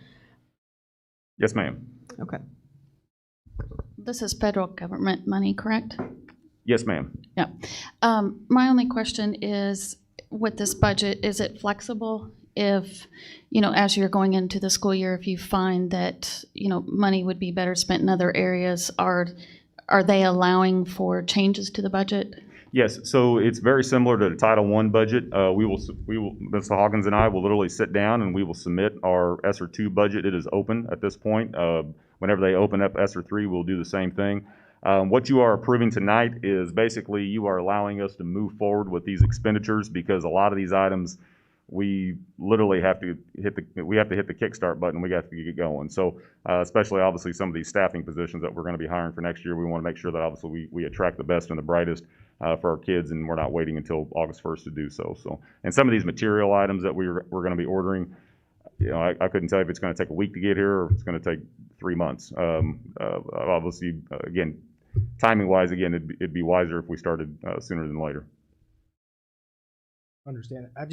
Yes, ma'am. Okay. This is federal government money, correct? Yes, ma'am. Yeah. My only question is, with this budget, is it flexible? If, as you're going into the school year, if you find that, money would be better spent in other areas, are they allowing for changes to the budget? Yes, so it's very similar to the Title I budget. We will, Mr. Hawkins and I will literally sit down and we will submit our ESSER II budget. It is open at this point. Whenever they open up ESSER III, we'll do the same thing. What you are approving tonight is basically you are allowing us to move forward with these expenditures because a lot of these items we literally have to hit the kickstart button. We got to get going. So especially obviously some of these staffing positions that we're going to be hiring for next year, we want to make sure that obviously we attract the best and the brightest for our kids, and we're not waiting until August 1st to do so. And some of these material items that we're going to be ordering, I couldn't tell you if it's going to take a week to get here or if it's going to take 3 months. Obviously, again, timing wise, again, it'd be wiser if we started sooner than later. Understand. I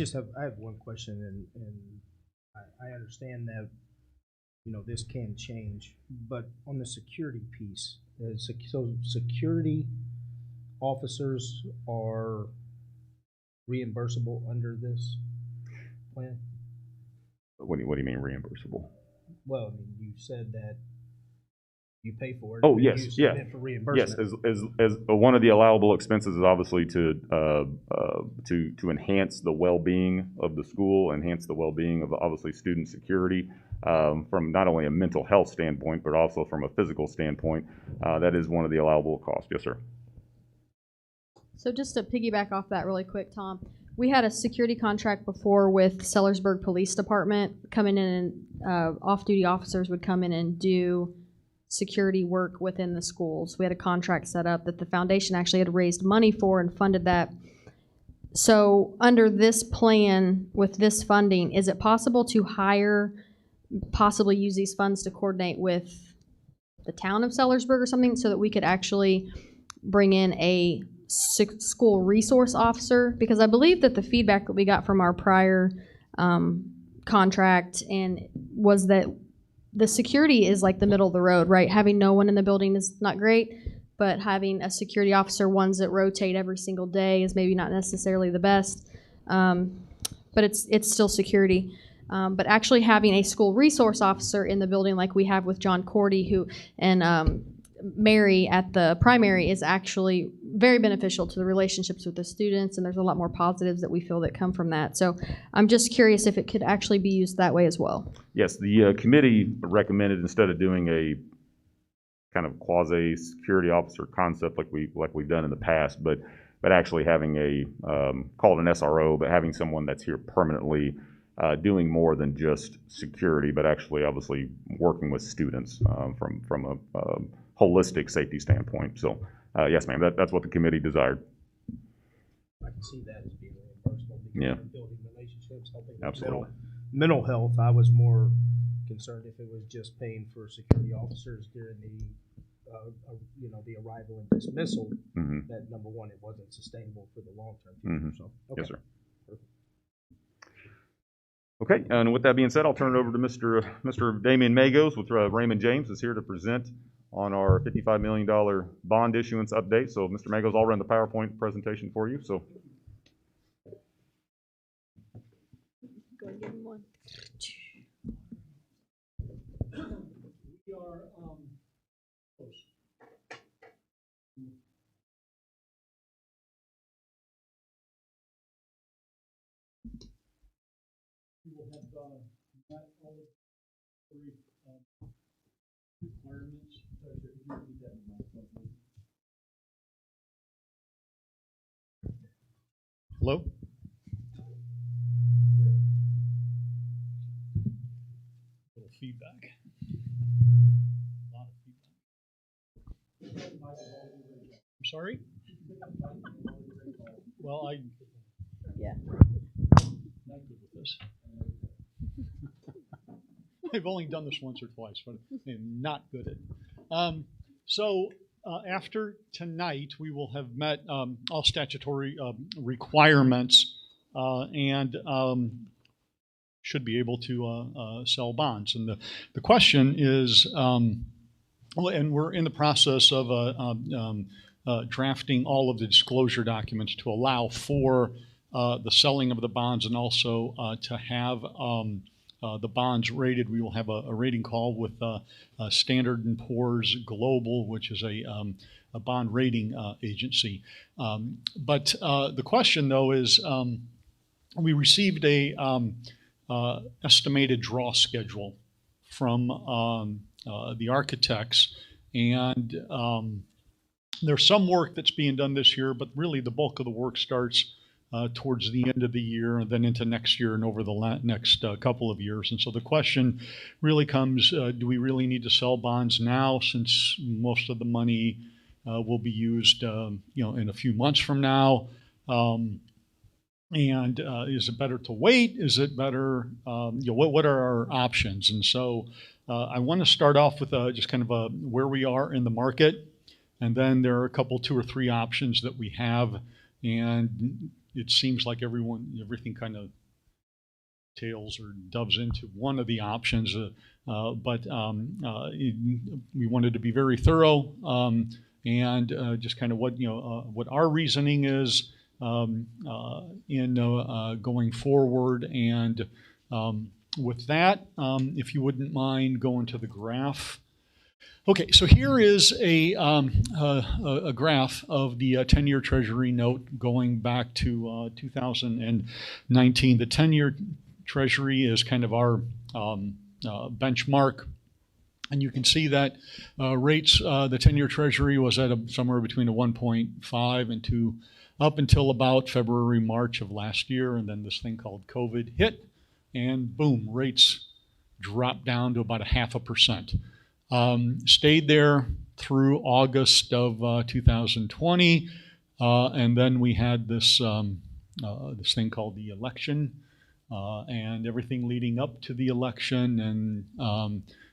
have one question, and I understand that this can change, but on the security piece, so security officers are reimbursable under this plan? What do you mean reimbursable? Well, I mean, you said that you pay for it. Oh, and yes, you yeah. submit for reimbursement. Yes, as one of the allowable expenses is obviously to enhance the well-being of the school, enhance the well-being of obviously student security from not only a mental health standpoint, but also from a physical standpoint. That is one of the allowable costs. Yes, sir. So just to piggyback off that really quick, Tom, we had a security contract before with Sellersburg Police Department coming in, and off-duty officers would come in and do security work within the schools. We had a contract set up that the foundation actually had raised money for and funded that. So under this plan with this funding, is it possible to possibly use these funds to coordinate with the town of Sellersburg or something so that we could actually bring in a school resource officer? Because I believe that the feedback that we got from our prior contract was that the security is like the middle of the road, right? Having no one in the building is not great, but having a security officer, ones that rotate every single day, is maybe not necessarily the best. But it's still security. But actually having a school resource officer in the building like we have with John Cordy and Mary at the primary is actually very beneficial to the relationships with the students, and there's a lot more positives that we feel that come from that. So I'm just curious if it could actually be used that way as well. Yes, the committee recommended instead of doing a kind of quasi-security officer concept like we've done in the past, but actually having a called an SRO, but having someone that's here permanently doing more than just security, but actually obviously working with students from a holistic safety standpoint. So yes, ma'am, that's what the committee desired. I can see that as being reimbursable because Yeah. building relationships, helping with Absolutely. mental health. I was more concerned if it was just paying for security officers during the arrival and dismissal. Mm-hmm. That number one, it wasn't sustainable for the long term Mm-hmm. future. So okay. Yes, sir. Okay, and with that being said, I'll turn it over to Mr. Damian Magos with Raymond James is here to present on our $55 million bond issuance update. So Mr. Magos, I'll run the PowerPoint presentation for you. So Go and give him one. We are, close. We will have, met all of the requirements. Hello? Little feedback. A lot of feedback. I'm sorry? Well, Yeah. not good with this. I've only done this once or twice, but I'm not good at it. After tonight, we will have met all statutory requirements and should be able to sell bonds. And the question is, and we're in the process of drafting all of the disclosure documents to allow for the selling of the bonds and also to have the bonds rated. We will have a rating call with Standard & Poor's Global, which is a bond rating agency. But the question, though, is we received a estimated draw schedule from the architects, and there's some work that's being done this year, but really the bulk of the work starts towards the end of the year and then into next year and over the next couple of years. And so the question really comes, do we really need to sell bonds now, since most of the money will be used in a few months from now? And is it better to wait? Is it better, what are our options? And so I want to start off with just kind of where we are in the market. And then there are a couple, 2 or 3 options that we have. And it seems like everything kind of tails or doves into one of the options. But we wanted to be very thorough and just kind of what our reasoning is in going forward. And with that, if you wouldn't mind going to the graph. Okay, so here is a graph of the 10-year Treasury note going back to 2019. The 10-year Treasury is kind of our benchmark. And you can see that rates, the 10-year Treasury was at somewhere between a 1.5 and 2 up until about February, March of last year. And then this thing called COVID hit, and boom, rates dropped down to about 0.5%. Stayed there through August of 2020, and then we had this thing called the election, and everything leading up to the election, and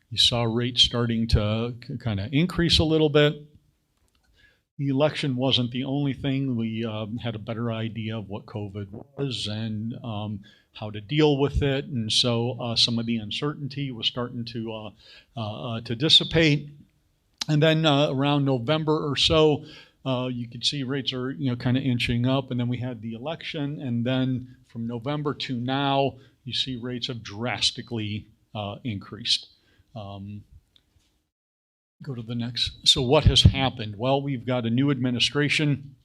you saw rates starting to kind of increase a little bit. The election wasn't the only thing. We had a better idea of what COVID was and how to deal with it, and so some of the uncertainty was starting to dissipate. And then around November or so, you could see rates are kind of inching up, and then we had the election, and then from November to now, you see rates have drastically increased. Go to the next. So what has happened? Well, we've got a new administration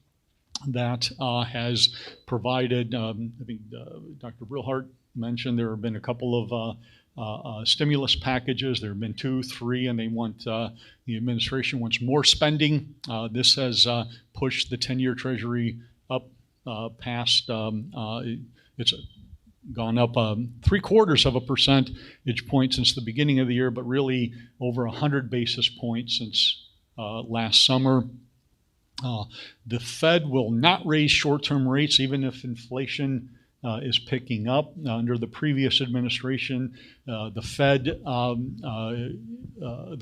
that has provided, I think Dr. Brilhart mentioned there have been a couple of stimulus packages. There have been 2, 3, and they want, the administration wants more spending. This has pushed the 10-year Treasury up past, it's gone up 0.75 percentage point since the beginning of the year, but really over 100 basis points since last summer. The Fed will not raise short-term rates even if inflation is picking up. Under the previous administration, the Fed, the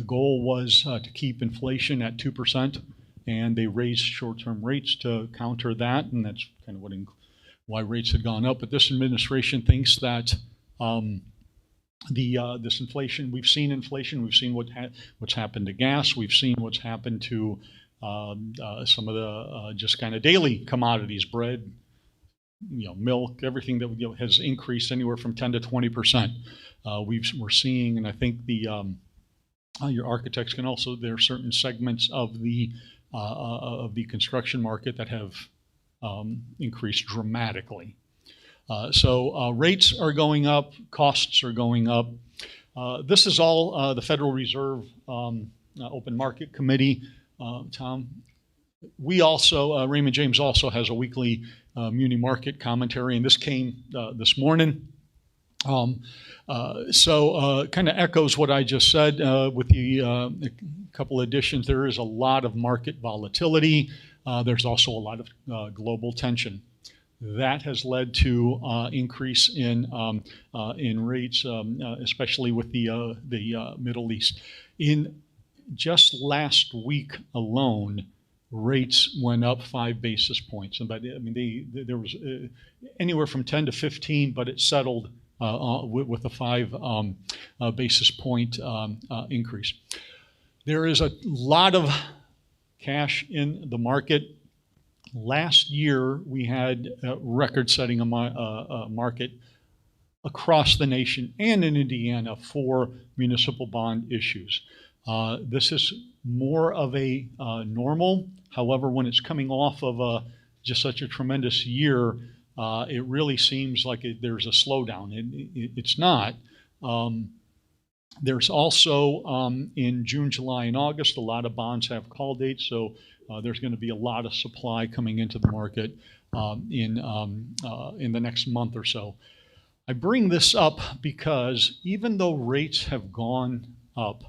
goal was to keep inflation at 2%, and they raised short-term rates to counter that, and that's kind of why rates had gone up. But this administration thinks that this inflation. We've seen inflation. We've seen what's happened to gas. We've seen what's happened to some of the just kind of daily commodities, bread, milk, everything that has increased anywhere from 10 to 20%. We're seeing, and I think your architects can also. There are certain segments of the construction market that have increased dramatically. So rates are going up, costs are going up. This is all the Federal Reserve Open Market Committee. Tom, we also, Raymond James also has a weekly muni market commentary, and this came this morning. So kind of echoes what I just said with the couple additions. There is a lot of market volatility. There's also a lot of global tension. That has led to increase in rates, especially with the Middle East. In just last week alone, rates went up 5 basis points. And there was anywhere from 10 to 15, but it settled with a 5 basis point increase. There is a lot of cash in the market. Last year, we had record-setting market across the nation and in Indiana for municipal bond issues. This is more of a normal. However, when it's coming off of just such a tremendous year, it really seems like there's a slowdown. It's not. There's also in June, July, and August, a lot of bonds have call dates, so there's going to be a lot of supply coming into the market in the next month or so. I bring this up because even though rates have gone up,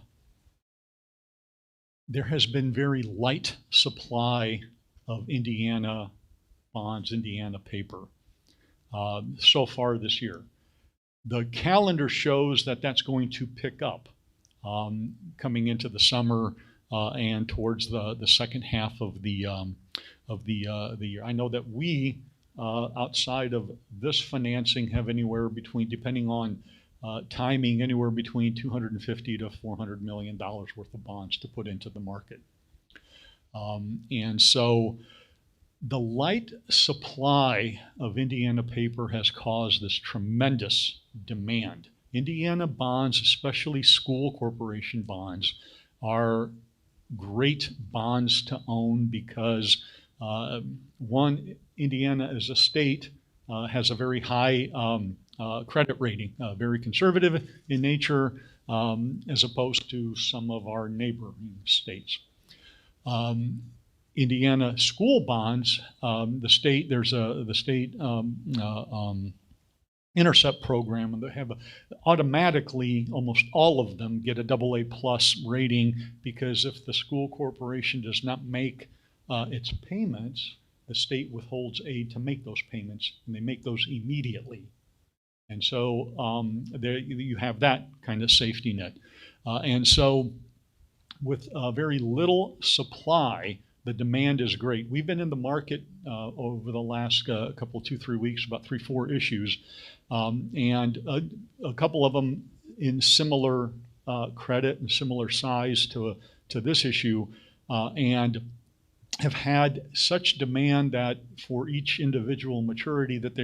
there has been very light supply of Indiana bonds, Indiana paper so far this year. The calendar shows that that's going to pick up coming into the summer and towards the second half of the year. I know that we, outside of this financing, have anywhere between, depending on timing, anywhere between $250 to $400 million worth of bonds to put into the market. And so the light supply of Indiana paper has caused this tremendous demand. Indiana bonds, especially school corporation bonds, are great bonds to own because one, Indiana as a state has a very high credit rating, very conservative in nature as opposed to some of our neighboring states. Indiana school bonds, there's the state intercept program, and they have automatically, almost all of them get a AA+ rating, because if the school corporation does not make its payments, the state withholds aid to make those payments, and they make those immediately. And so there you have that kind of safety net. And so with very little supply, the demand is great. We've been in the market over the last couple, 2-3 weeks, about 3-4 issues, and a couple of them in similar credit and similar size to this issue, and have had such demand that for each individual maturity that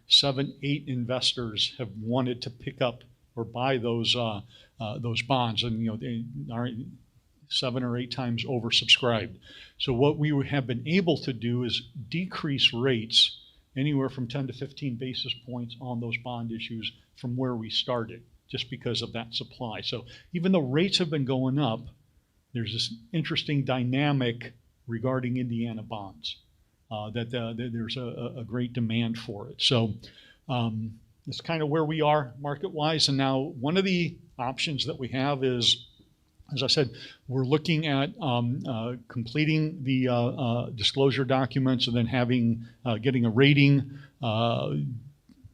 7-8 investors have wanted to pick up or buy those bonds, and they are 7 or 8 times oversubscribed. So what we have been able to do is decrease rates anywhere from 10 to 15 basis points on those bond issues from where we started, just because of that supply. So even though rates have been going up, there's this interesting dynamic regarding Indiana bonds, that there's a great demand for it. So that's kind of where we are market-wise. And now one of the options that we have is, as I said, we're looking at completing the disclosure documents and then getting a rating.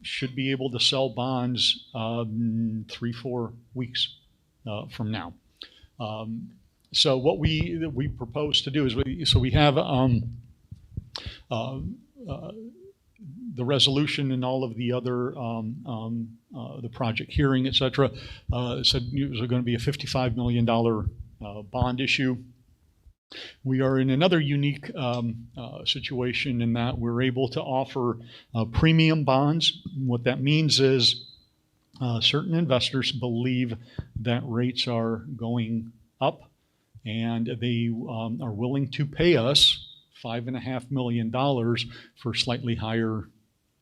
Should be able to sell bonds 3-4 weeks from now. So what we propose to do is we have the resolution and all of the other the project hearing, et cetera, said it was going to be a $55 million bond issue. We are in another unique situation in that we're able to offer premium bonds. What that means is certain investors believe that rates are going up, and they are willing to pay us $5.5 million for slightly higher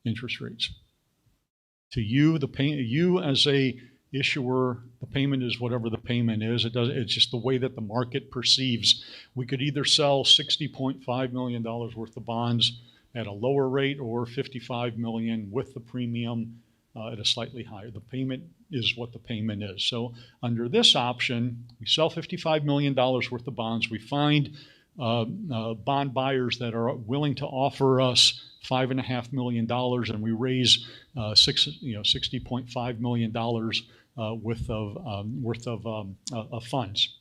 interest rates. To you, you as a issuer, the payment is whatever the payment is. It's just the way that the market perceives. We could either sell $60.5 million worth of bonds at a lower rate or $55 million with the premium at a slightly higher. The payment is what the payment is. So under this option, we sell $55 million worth of bonds. We find bond buyers that are willing to offer us $5.5 million, and we raise $60.5 million worth of funds.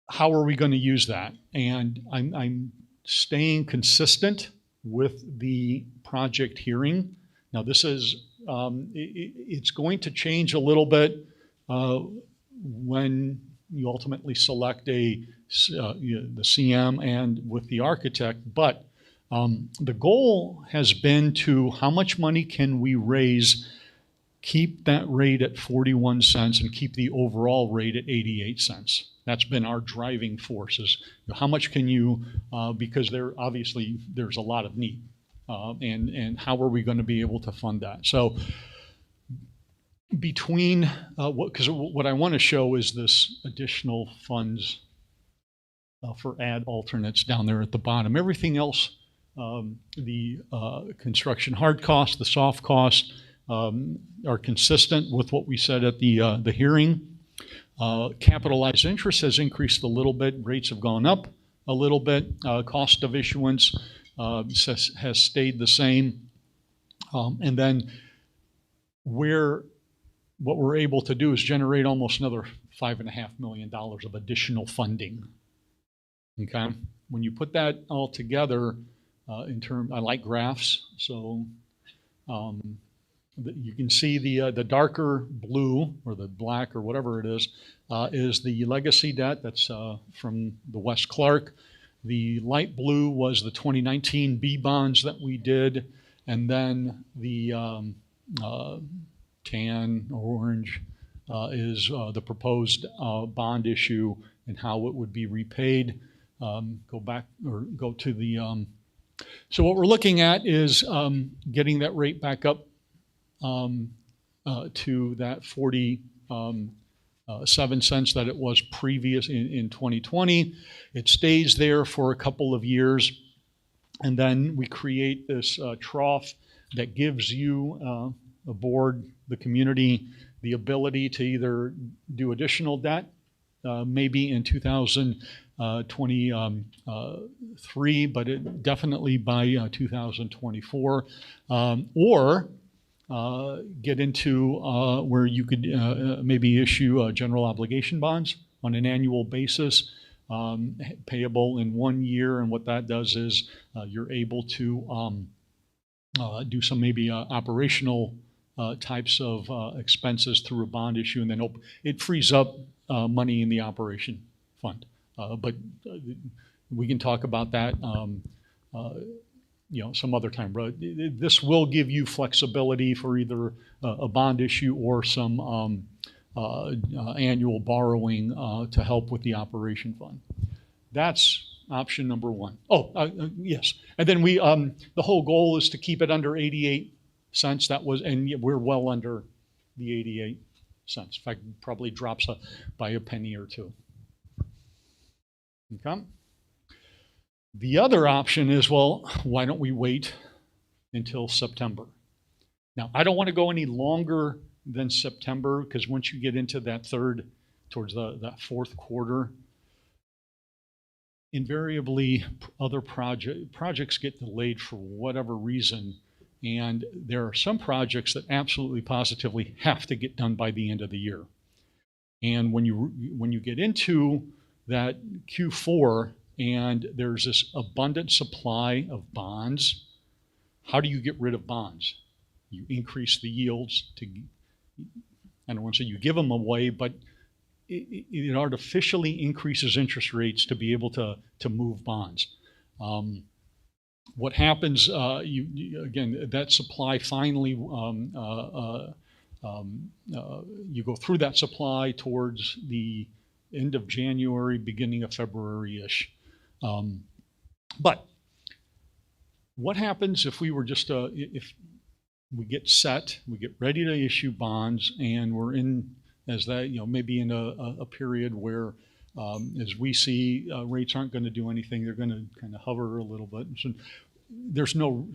How are we going to use that? And I'm staying consistent with the project hearing. Now this is it's going to change a little bit when you ultimately select the CM and with the architect, but the goal has been to how much money can we raise, keep that rate at 41 cents and keep the overall rate at 88 cents. That's been our driving forces. How much can you, because there's a lot of need, and how are we going to be able to fund that? So between, because what I want to show is this additional funds for ad alternates down there at the bottom. Everything else, the construction hard costs, the soft costs, are consistent with what we said at the hearing. Capitalized interest has increased a little bit. Rates have gone up a little bit. Cost of issuance has stayed the same. And then what we're able to do is generate almost another $5.5 million of additional funding. Okay, when you put that all together, I like graphs, so you can see the darker blue or the black or whatever it is the legacy debt. That's from the West Clark. The light blue was the 2019 B bonds that we did, and then the tan or orange is the proposed bond issue and how it would be repaid. Go back or go to the. So what we're looking at is getting that rate back up to that 47 cents that it was previous in 2020. It stays there for a couple of years, and then we create this trough that gives you, the board, the community, the ability to either do additional debt, maybe in 2023, but definitely by 2024, or get into where you could maybe issue general obligation bonds on an annual basis, payable in 1 year. And what that does is you're able to do some maybe operational types of expenses through a bond issue, and then it frees up money in the operation fund. But we can talk about that some other time. But this will give you flexibility for either a bond issue or some annual borrowing to help with the operation fund. That's option number one. Yes. And then the whole goal is to keep it under 88 cents. And we're well under the 88 cents. In fact, it probably drops by a penny or two. Okay. The other option is, well, why don't we wait until September? Now, I don't want to go any longer than September, because once you get into that towards that fourth quarter, invariably other projects get delayed for whatever reason, and there are some projects that absolutely positively have to get done by the end of the year. And when you get into that Q4 and there's this abundant supply of bonds, how do you get rid of bonds? you increase the yields to, I don't want to say you give them away, but it artificially increases interest rates to be able to move bonds. What happens, again, that supply finally, you go through that supply towards the end of January, beginning of February-ish. But what happens if we were just, if we get set, we get ready to issue bonds, and we're in, as that, maybe in a period where, as we see, rates aren't going to do anything, they're going to kind of hover a little bit. So there's no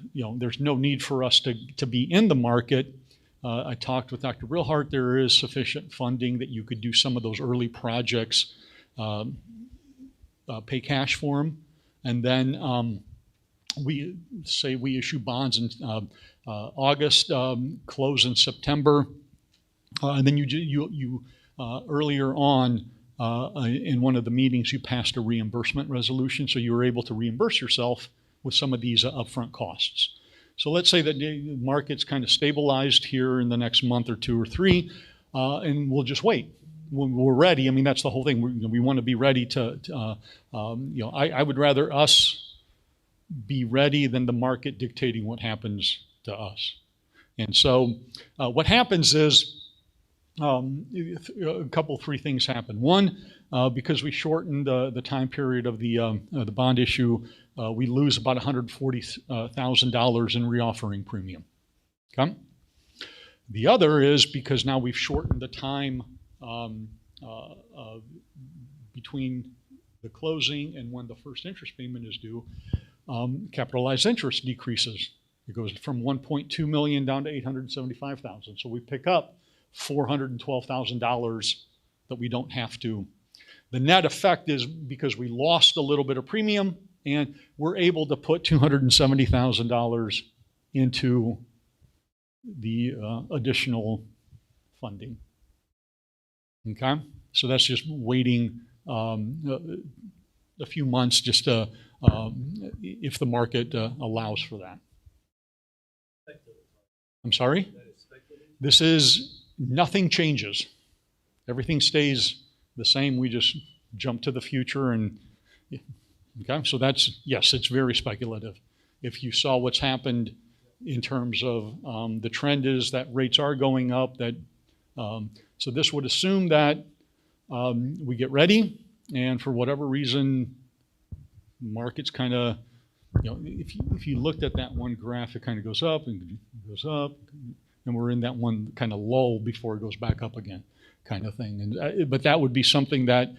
need for us to be in the market. I talked with Dr. Brilhart. There is sufficient funding that you could do some of those early projects, pay cash for them, and then we issue bonds in August, close in September, and then you earlier on in one of the meetings you passed a reimbursement resolution, so you were able to reimburse yourself with some of these upfront costs. So let's say that the market's kind of stabilized here in the next month or two or three, and we'll just wait. When we're ready, I mean, that's the whole thing. We want to be ready I would rather us be ready than the market dictating what happens to us. And so what happens is three things happen. One, because we shortened the time period of the bond issue, we lose about $140,000 in reoffering premium. Okay? The other is because now we've shortened the time between the closing and when the first interest payment is due, capitalized interest decreases. It goes from $1.2 million down to $875,000. So we pick up $412,000 that we don't have to. The net effect is because we lost a little bit of premium, and we're able to put $270,000 into the additional funding. Okay, so that's just waiting a few months just to, if the market allows for that. I'm sorry? This is, nothing changes. Everything stays the same. We just jump to the future and, okay, so that's, yes, it's very speculative. If you saw what's happened in terms of the trend is that rates are going up, that so this would assume that we get ready, and for whatever reason, markets kind of, if you looked at that one graph, it kind of goes up and goes up, and we're in that one kind of lull before it goes back up again, kind of thing. And but that would be something that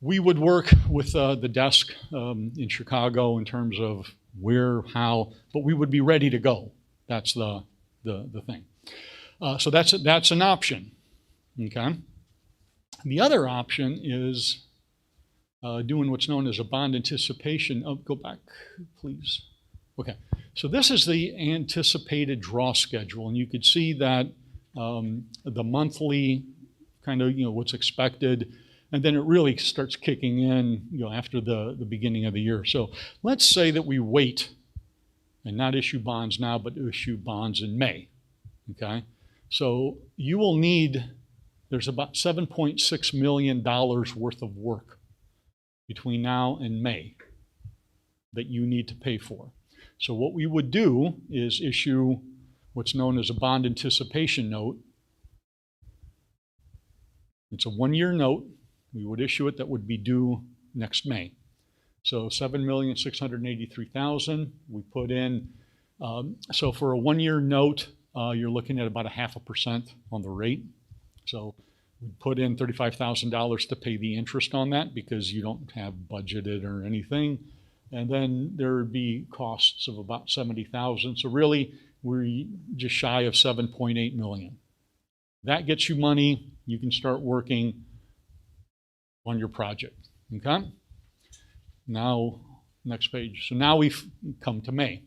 we would work with the desk in Chicago in terms of where, how, but we would be ready to go. That's the thing. So that's an option. Okay. The other option is doing what's known as a bond anticipation. Oh, go back, please. Okay. So this is the anticipated draw schedule, and you could see that the monthly kind of what's expected, and then it really starts kicking in after the beginning of the year. So let's say that we wait and not issue bonds now, but issue bonds in May. Okay. So you will need, there's about $7.6 million worth of work between now and May that you need to pay for. So what we would do is issue what's known as a bond anticipation note. It's a one-year note. We would issue it that would be due next May. So $7,683,000 we put in. So for a one-year note, you're looking at about 0.5% on the rate. So we put in $35,000 to pay the interest on that because you don't have budgeted or anything. And then there would be costs of about $70,000. So really, we're just shy of $7.8 million. That gets you money. You can start working on your project. Okay? Now, next page. So now we've come to May.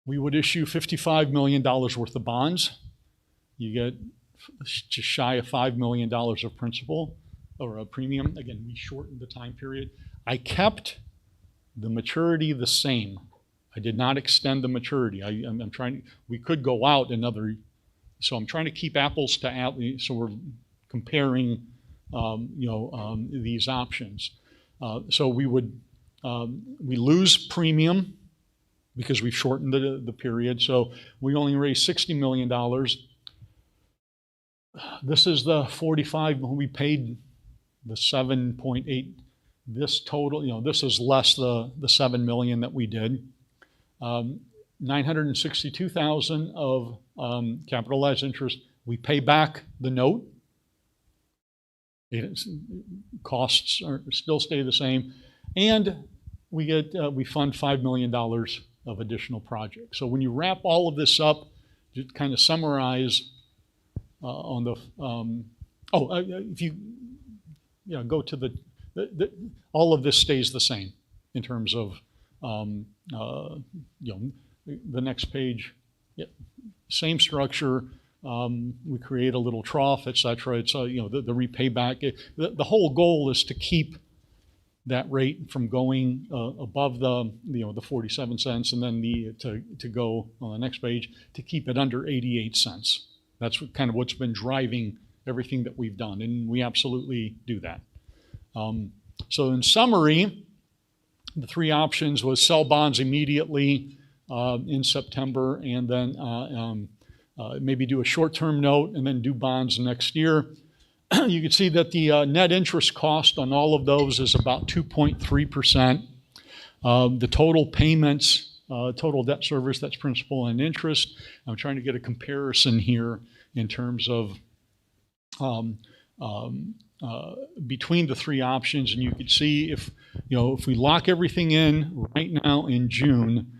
We would issue $55 million worth of bonds. You get just shy of $5 million of principal or a premium. Again, we shortened the time period. I kept the maturity the same. I did not extend the maturity. I'm trying, we could go out another, so I'm trying to keep apples to apples, so we're comparing, these options. So we would, we lose premium because we've shortened the period. So we only raised $60 million. This is the 45, we paid the 7.8. This total, this is less the 7 million that we did. 962,000 of capitalized interest. We pay back the note. Costs still stay the same, and we get we fund $5 million of additional projects. So when you wrap all of this up, just kind of summarize on the if you go to the all of this stays the same in terms of the next page. Yeah, same structure. We create a little trough, etc. It's the repay back. The whole goal is to keep that rate from going above the 47 cents, and then to go on the next page to keep it under 88 cents. That's kind of what's been driving everything that we've done, and we absolutely do that. So in summary, the three options was sell bonds immediately in September, and then maybe do a short-term note and then do bonds next year. You can see that the net interest cost on all of those is about 2.3%. The total payments, total debt service, that's principal and interest. I'm trying to get a comparison here in terms of between the three options, and you can see if we lock everything in right now in June,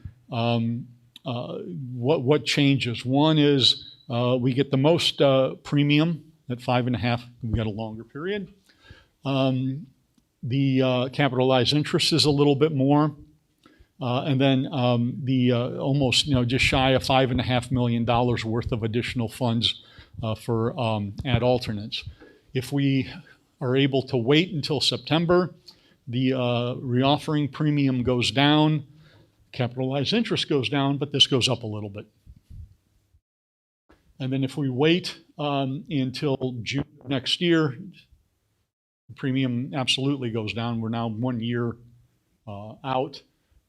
what changes. One is we get the most premium at 5.5. We got a longer period. The capitalized interest is a little bit more, and then the almost just shy of $5.5 million worth of additional funds for ad alternates. If we are able to wait until September, the reoffering premium goes down, capitalized interest goes down, but this goes up a little bit. And then if we wait until June next year, the premium absolutely goes down. We're now 1 year out.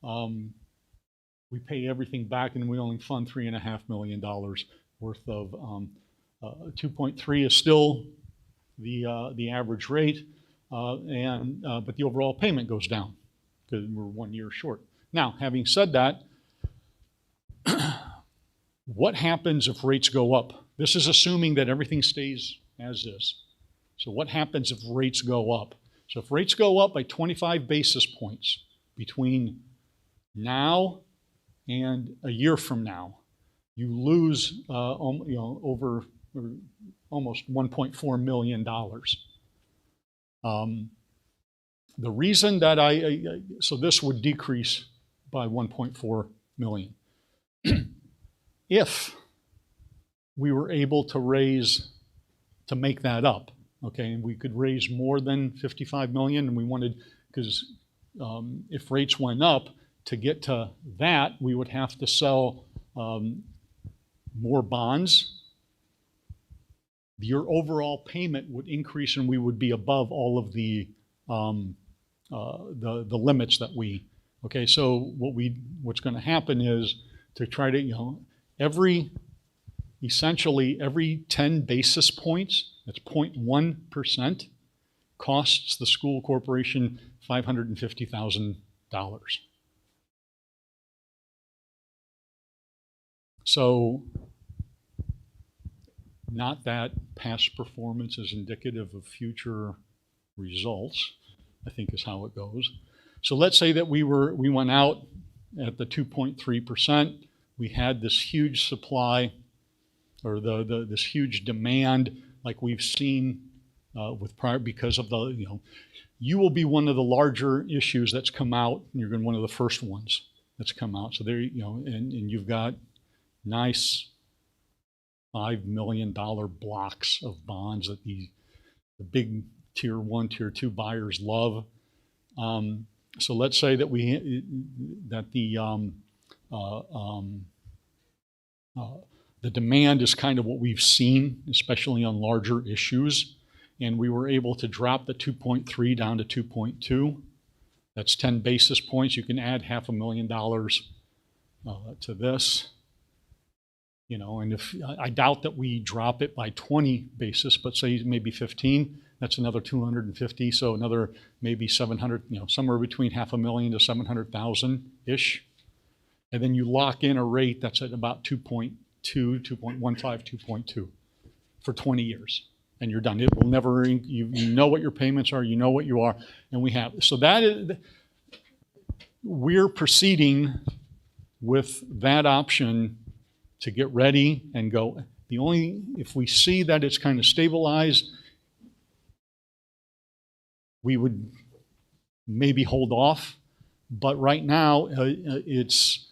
We pay everything back, and we only fund $3.5 million worth of 2.3 is still the average rate, but the overall payment goes down because we're 1 year short. Now, having said that, what happens if rates go up? This is assuming that everything stays as is. So what happens if rates go up? So if rates go up by 25 basis points between now and a year from now, you lose over almost $1.4 million. The reason that so this would decrease by 1.4 million. If we were able to make that up, okay, and we could raise more than 55 million, and we wanted, because if rates went up, to get to that, we would have to sell more bonds. Your overall payment would increase, and we would be above all of the limits that we. Okay, so what's going to happen is to try to essentially every 10 basis points, that's 0.1%, costs the school corporation $550,000. So not that past performance is indicative of future results, I think is how it goes. So let's say that we went out at the 2.3%. We had this huge supply, or this huge demand, like we've seen with prior, because of you will be one of the larger issues that's come out. And you're going to be one of the first ones that's come out. So there, and you've got nice $5 million blocks of bonds that the big tier 1, tier 2 buyers love. So let's say that the demand is kind of what we've seen, especially on larger issues. And we were able to drop the 2.3 down to 2.2. That's 10 basis points. You can add $500,000 to this. You know, and if I doubt that we drop it by 20 basis, but say maybe 15, that's another 250. So another maybe 700, you know, somewhere between $500,000 to 700,000 ish. And then you lock in a rate that's at about 2.2, 2.15, 2.2 for 20 years. And you're done. It will never, you know what your payments are, you know what you are, and we have. So that is, we're proceeding with that option to get ready and go. The only, if we see that it's kind of stabilized, we would maybe hold off. But right now, it's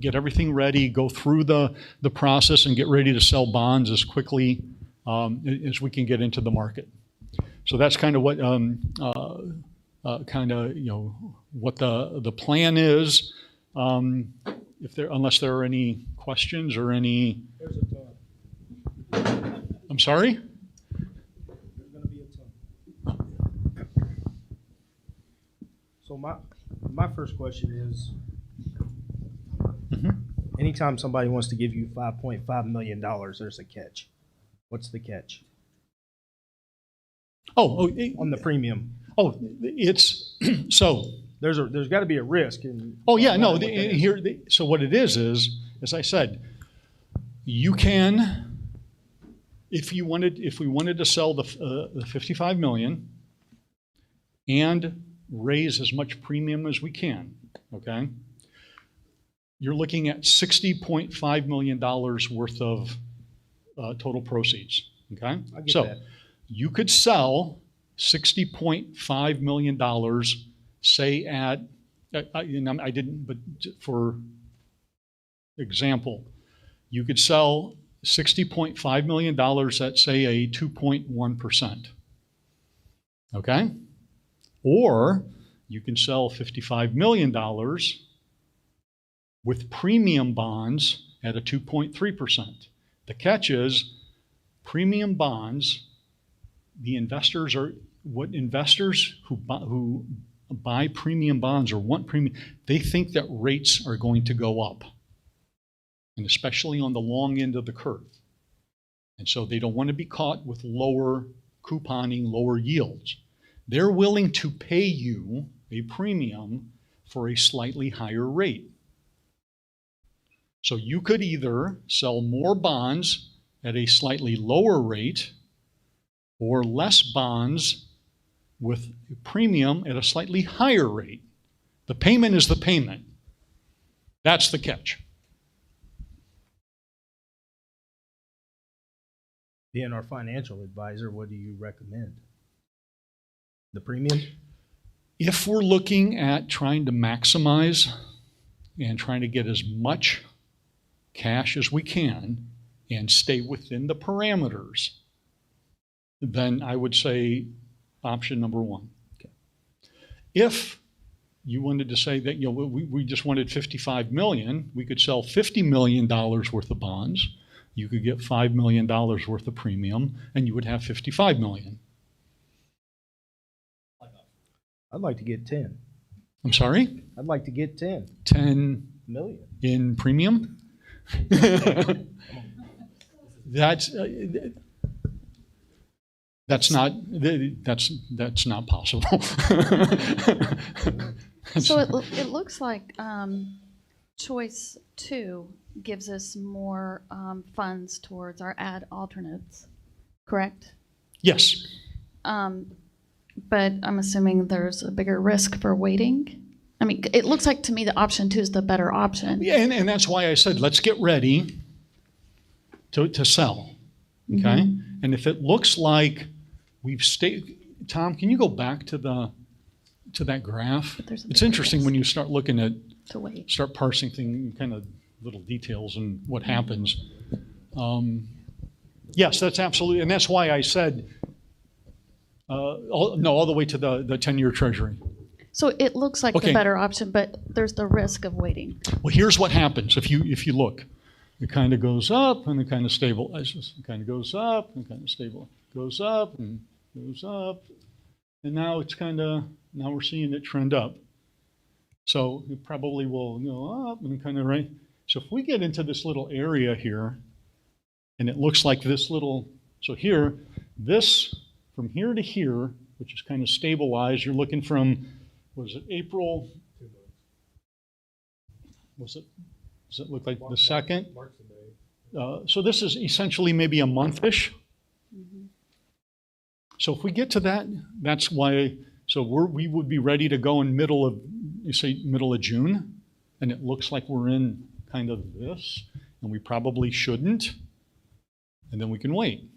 get everything ready, go through the process and get ready to sell bonds as quickly as we can get into the market. So that's kind of what, what the plan is. Unless there are any questions or any. There's a ton. I'm sorry? There's going to be a ton. So my first question is, anytime somebody wants to give you $5.5 million, there's a catch. What's the catch? On the premium. It's so. There's got to be a risk. So what it is, as I said, you can, if we wanted to sell the 55 million and raise as much premium as we can, okay? You're looking at $60.5 million worth of total proceeds, okay? I get that. You could sell $60.5 million, say at, I didn't, but for example, you could sell $60.5 million at, say, a 2.1%, okay? Or you can sell $55 million with premium bonds at a 2.3%. The catch is premium bonds, the investors are, what investors who buy premium bonds or want premium, they think that rates are going to go up, and especially on the long end of the curve. And so they don't want to be caught with lower couponing, lower yields. They're willing to pay you a premium for a slightly higher rate. So you could either sell more bonds at a slightly lower rate or less bonds with a premium at a slightly higher rate. The payment is the payment. That's the catch. Being our financial advisor, what do you recommend? The premium? If we're looking at trying to maximize and trying to get as much cash as we can and stay within the parameters, then I would say option number one. Okay. If you wanted to say that, we just wanted 55 million, we could sell $50 million worth of bonds. You could get $5 million worth of premium, and you would have 55 million. I'd like to get 10. I'm sorry? I'd like to get 10. 10 million in premium? That's not possible. So it looks like choice 2 gives us more funds towards our ad alternates, correct? Yes. But I'm assuming there's a bigger risk for waiting. I mean, it looks like to me the option 2 is the better option. Yeah, and that's why I said let's get ready to sell. Okay? Mm-hmm. And if it looks like we've stayed, Tom, can you go back to that graph? It's interesting when you start looking at start parsing things, kind of little details and what happens. Yes, that's absolutely, and that's why I said all the way to the 10-year Treasury. So it looks like Okay. the better option, but there's the risk of waiting. Well, here's what happens if you look. It kind of goes up and it kind of stabilizes. It kind of goes up and kind of stable. Goes up and goes up. And now it's now we're seeing it trend up. So it probably will go up and kind of right. So if we get into this little area here, and it looks like this little, so here, this from here to here, which is kind of stabilized, you're looking from, was it April? Does it look like the second? So this is essentially maybe a month-ish. So if we get to that, that's why, so we would be ready to go in middle of June, and it looks like we're in kind of this, and we probably shouldn't, and then we can wait.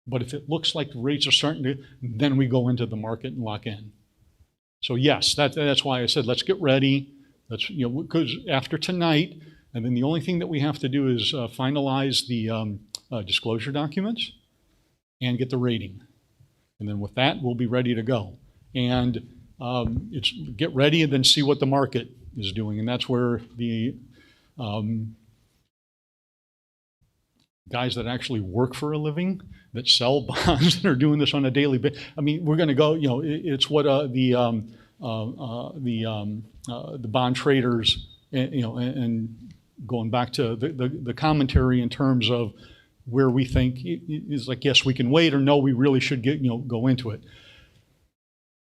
But if it looks like rates are starting to, then we go into the market and lock in. So yes, that's why I said, let's get ready. Let's, because after tonight, and then the only thing that we have to do is finalize the disclosure documents and get the rating. And then with that, we'll be ready to go. And it's get ready and then see what the market is doing. And that's where the guys that actually work for a living, that sell bonds, that are doing this on a daily basis. I mean, we're going to go, it's what the bond traders, and going back to the commentary in terms of where we think is like, yes, we can wait, or no, we really should go into it.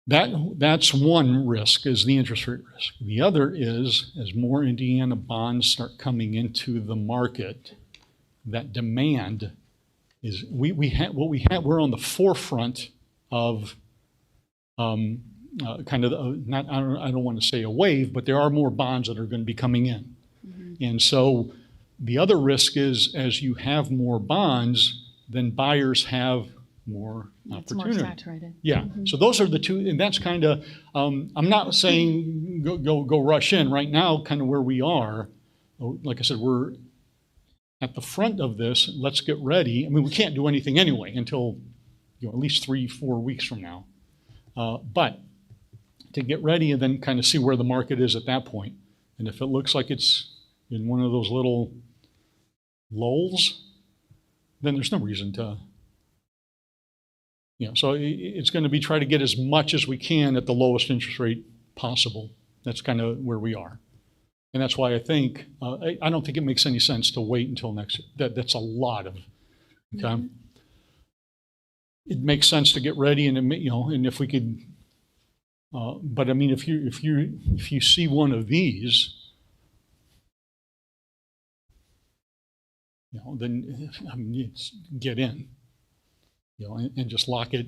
That's one risk, is the interest rate risk. The other is, as more Indiana bonds start coming into the market, that demand is, we're on the forefront of kind of not, I don't want to say a wave, but there are more bonds that are going to be coming in. And so the other risk is, as you have more bonds, then buyers have more It's more opportunity. saturated. Yeah, so those are the two, and that's kind of, I'm not saying go rush in right now, kind of where we are. Like I said, we're at the front of this. Let's get ready. I mean, we can't do anything anyway until at least 3-4 weeks from now. But to get ready and then kind of see where the market is at that point. And if it looks like it's in one of those little lulls, then there's no reason to, so it's going to be try to get as much as we can at the lowest interest rate possible. That's kind of where we are. And that's why I think, I don't think it makes any sense to wait until next year. That's a lot of, okay? It makes sense to get ready, and and if we could, but I mean, if you see one of these, then I mean, it's get in, and just lock it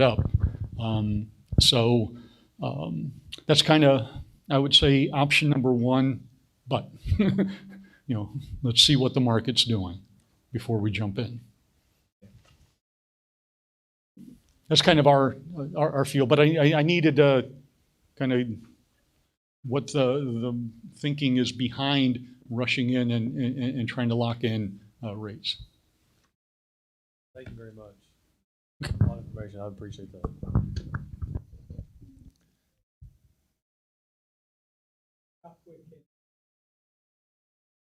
up. So that's kind of, I would say, option number one. But let's see what the market's doing before we jump in. That's kind of our feel, but I needed to kind of what the thinking is behind rushing in and trying to lock in rates. Thank you very much. A lot of information. I appreciate that.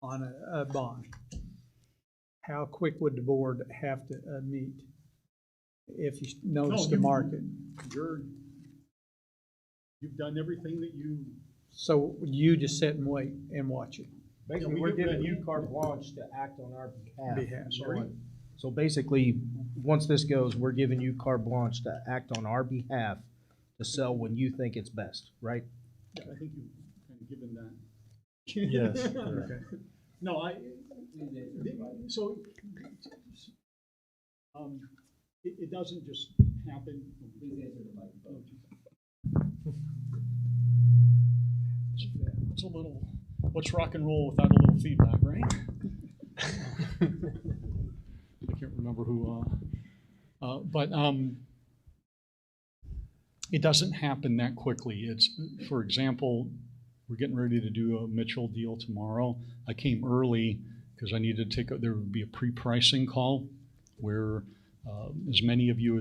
On a bond, how quick would the board have to meet if you notice the market? You've done everything that you. So you just sit and wait and watch it. Basically, we're giving you carte blanche to act on our behalf. Sorry? So basically, once this goes, we're giving you carte blanche to act on our behalf to sell when you think it's best, right? I think you've kind of given that. Yes. Okay. No, so it doesn't just happen. It's a little, what's rock and roll without a little feedback, right? I can't remember who, but it doesn't happen that quickly. It's, for example, we're getting ready to do a Mitchell deal tomorrow. I came early because I needed to there would be a pre-pricing call where as many of you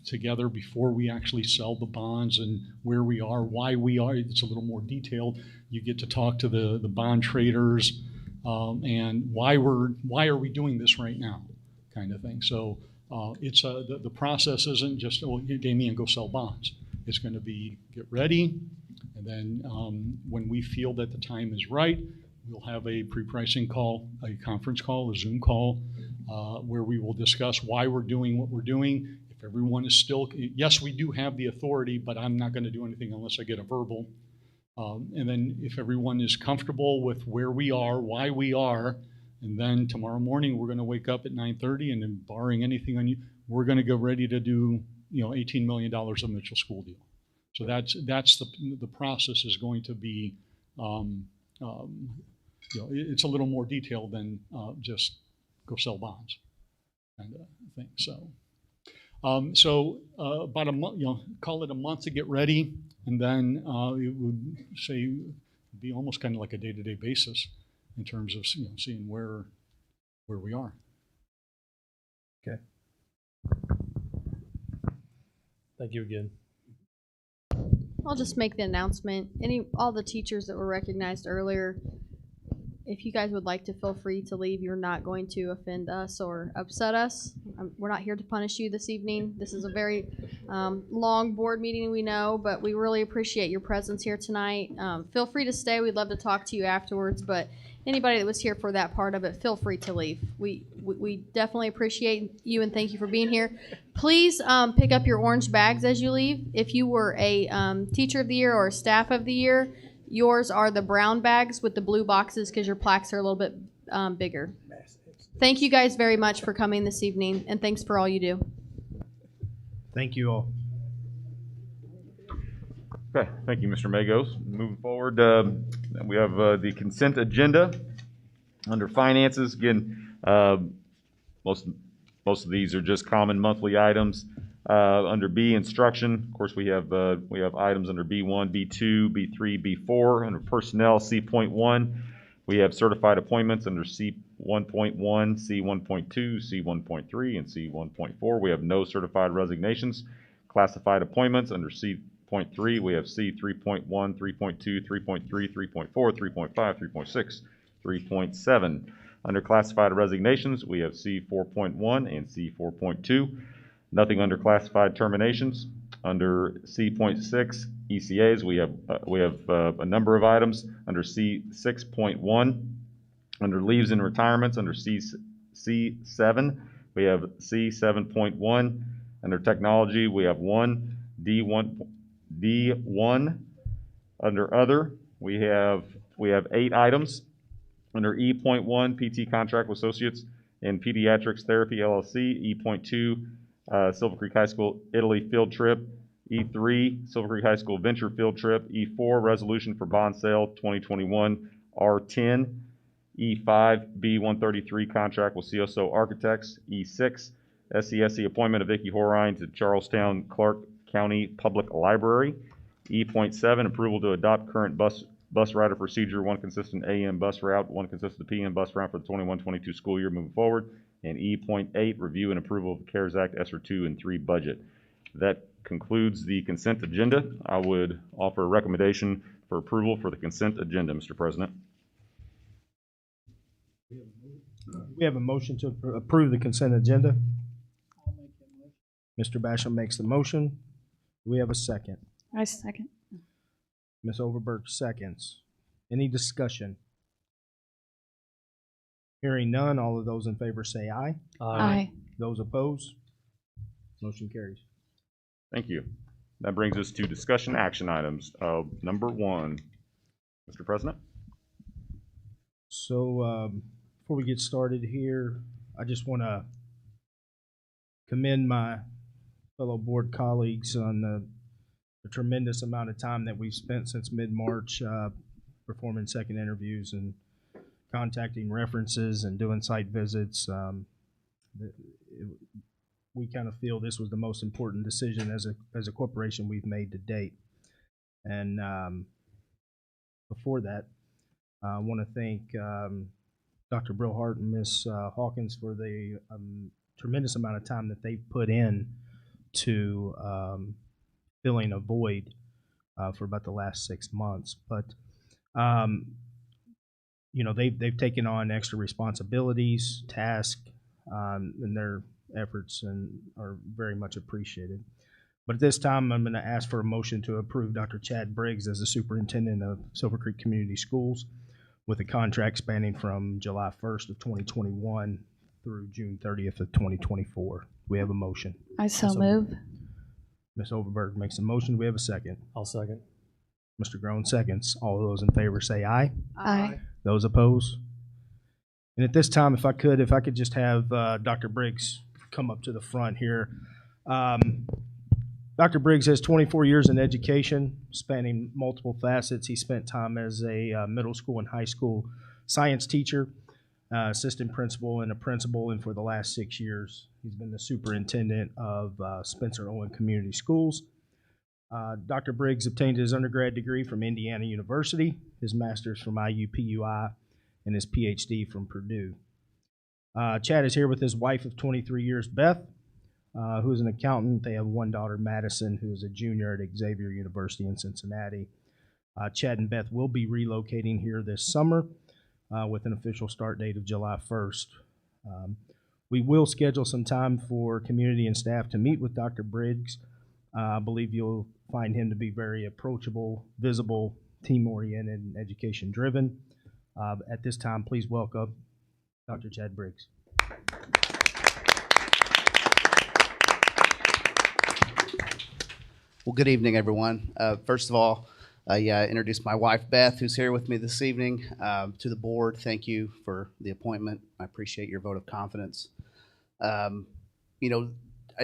together before we actually sell the bonds and where we are, why we are. It's a little more detailed. You get to talk to the bond traders and why are we doing this right now, kind of thing. So it's the process isn't just, oh, Damien, go sell bonds. It's going to be get ready, and then when we feel that the time is right, we'll have a pre-pricing call, a conference call, a Zoom call, where we will discuss why we're doing what we're doing. If everyone is still, yes, we do have the authority, but I'm not going to do anything unless I get a verbal. And then if everyone is comfortable with where we are, why we are, and then tomorrow morning we're going to wake up at 9:30, and then barring anything on you, we're going to go ready to do $18 million of Mitchell School deal. So that's the process is going to be. It's a little more detailed than just go sell bonds kind of thing. So, about a month, call it a month to get ready, and then it would say be almost kind of like a day-to-day basis in terms of seeing where we are. Okay. Thank you again. I'll just make the announcement. All the teachers that were recognized earlier, if you guys would like to, feel free to leave. You're not going to offend us or upset us. We're not here to punish you this evening. This is a very long board meeting, we know, but we really appreciate your presence here tonight. Feel free to stay. We'd love to talk to you afterwards, but anybody that was here for that part of it, feel free to leave. We definitely appreciate you and thank you for being here. Please pick up your orange bags as you leave. If you were a teacher of the year or a staff of the year, yours are the brown bags with the blue boxes because your plaques are a little bit bigger. Thank you guys very much for coming this evening, and thanks for all you do. Thank you all. Okay, thank you, Mr. Magos. Moving forward, we have the consent agenda under finances. Again, most of these are just common monthly items. Under B, instruction, of course, we have items under B1, B2, B3, B4. Under personnel, C.1, we have certified appointments under C1.1, C1.2, C1.3, and C1.4. We have no certified resignations. Classified appointments under C.3, we have C3.1, 3.2, 3.3, 3.4, 3.5, 3.6, 3.7. Under classified resignations, we have C4.1 and C4.2. Nothing under classified terminations. Under C.6 ECAs, we have a number of items. Under C6.1, under leaves and retirements, under C7, we have C7.1. Under technology, we have one D1. Under other, we have 8 items. Under E.1, PT contract with associates in pediatrics therapy LLC. E.2, Silver Creek High School Italy field trip. E3, Silver Creek High School venture field trip. E4, resolution for bond sale 2021 R10. E5, B133 contract with CSO Architects. E6, SCSC appointment of Vicki Horine to Charlestown Clark County Public Library. E.7, approval to adopt current bus rider procedure, one consistent AM bus route, one consistent PM bus route for the 21-22 school year moving forward. And E.8, review and approval of the CARES Act ESSER 2 and 3 budget. That concludes the consent agenda. I would offer a recommendation for approval for the consent agenda, Mr. President. We have a motion to approve the consent agenda. Mr. Basham makes the motion. Do we have a second? I second. Ms. Overberg seconds. Any discussion? Hearing none, all of those in favor say aye. Aye. Those opposed? Motion carries. Thank you. That brings us to discussion action items. Number 1, Mr. President. So before we get started here, I just want to commend my fellow board colleagues on the tremendous amount of time that we've spent since mid-March performing second interviews and contacting references and doing site visits. We kind of feel this was the most important decision as a corporation we've made to date. And before that, I want to thank Dr. Brillhart and Ms. Hawkins for the tremendous amount of time that they've put in to filling a void for about the last 6 months. But they've taken on extra responsibilities, tasks, and their efforts and are very much appreciated. But at this time, I'm going to ask for a motion to approve Dr. Chad Briggs as the superintendent of Silver Creek Community Schools with a contract spanning from July 1st of 2021 through June 30th of 2024. We have a motion. I so move. Ms. Overberg makes a motion. We have a second. I'll second. Mr. Groen seconds. All of those in favor say aye. Aye. Those opposed? And at this time, if I could just have Dr. Briggs come up to the front here. Dr. Briggs has 24 years in education, spanning multiple facets. He spent time as a middle school and high school science teacher, assistant principal, and a principal, and for the last 6 years, he's been the superintendent of Spencer Owen Community Schools. Dr. Briggs obtained his undergrad degree from Indiana University, his master's from IUPUI, and his PhD from Purdue. Chad is here with his wife of 23 years, Beth, who is an accountant. They have one daughter, Madison, who is a junior at Xavier University in Cincinnati. Chad and Beth will be relocating here this summer with an official start date of July 1st. We will schedule some time for community and staff to meet with Dr. Briggs. I believe you'll find him to be very approachable, visible, team-oriented, and education-driven. At this time, please welcome Dr. Chad Briggs. Well, good evening, everyone. First of all, I introduce my wife, Beth, who's here with me this evening. To the board, thank you for the appointment. I appreciate your vote of confidence. I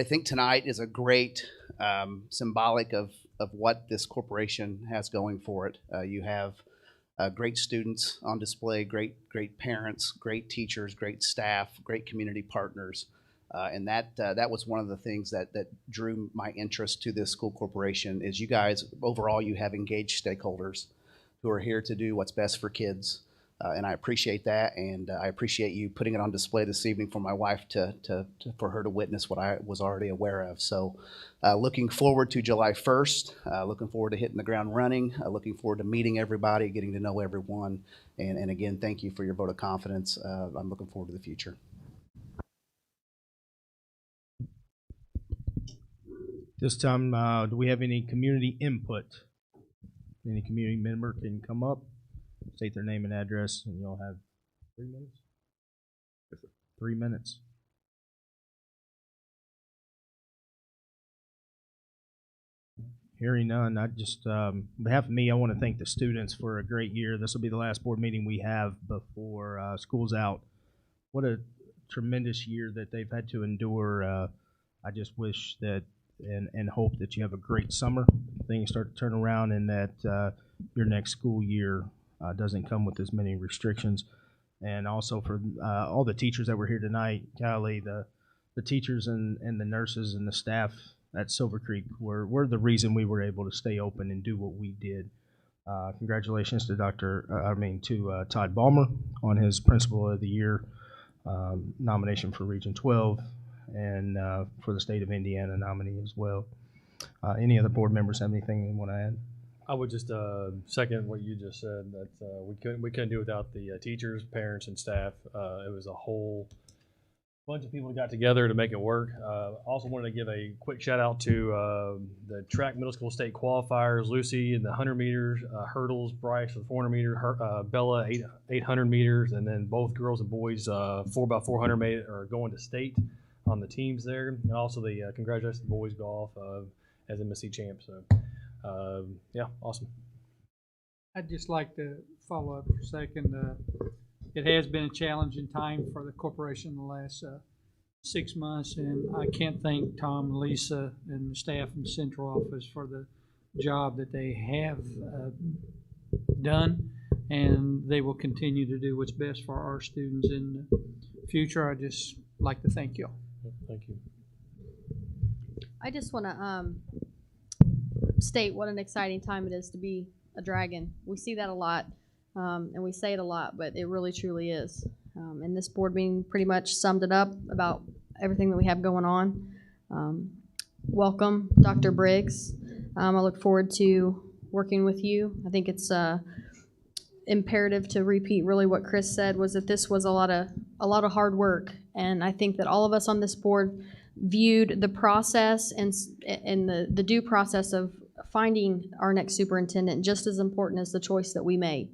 think tonight is a great symbolic of what this corporation has going for it. You have great students on display, great parents, great teachers, great staff, great community partners. And that was one of the things that drew my interest to this school corporation is you guys, overall, you have engaged stakeholders who are here to do what's best for kids. And I appreciate that, and I appreciate you putting it on display this evening for my wife for her to witness what I was already aware of. So looking forward to July 1st, looking forward to hitting the ground running, looking forward to meeting everybody, getting to know everyone. And again, thank you for your vote of confidence. I'm looking forward to the future. This time, do we have any community input? Any community member can come up, state their name and address, and you'll have 3 minutes? Yes, sir. 3 minutes. Hearing none, I just, on behalf of me, I want to thank the students for a great year. This will be the last board meeting we have before school's out. What a tremendous year that they've had to endure. I just wish that and hope that you have a great summer, things start to turn around, and that your next school year doesn't come with as many restrictions. And also for all the teachers that were here tonight, golly, the teachers and the nurses and the staff at Silver Creek were the reason we were able to stay open and do what we did. Congratulations to Todd Balmer on his Principal of the Year nomination for Region 12. And for the state of Indiana nominee as well. Any other board members have anything they want to add? I would just second what you just said, that we couldn't do without the teachers, parents, and staff. It was a whole bunch of people that got together to make it work. Also wanted to give a quick shout out to the track middle school state qualifiers, Lucy in the 100 meters, hurdles, Bryce for the 400 meter, Bella 800 meters, and then both girls and boys 4x400 are going to state on the teams there, and also the congratulations to the boys golf as MSC champs. So yeah, awesome. I'd just like to follow up for a second. It has been a challenging time for the corporation the last 6 months, and I can't thank Tom and Lisa and the staff in the central office for the job that they have done, and they will continue to do what's best for our students in the future. I just like to thank you all. Thank you. I just want to state what an exciting time it is to be a dragon. We see that a lot, and we say it a lot, but it really truly is. And this board meeting pretty much summed it up about everything that we have going on. welcome Dr. Briggs. I look forward to working with you. I think it's imperative to repeat really what Chris said, was that this was a lot of hard work, and I think that all of us on this board viewed the process and the due process of finding our next superintendent just as important as the choice that we made.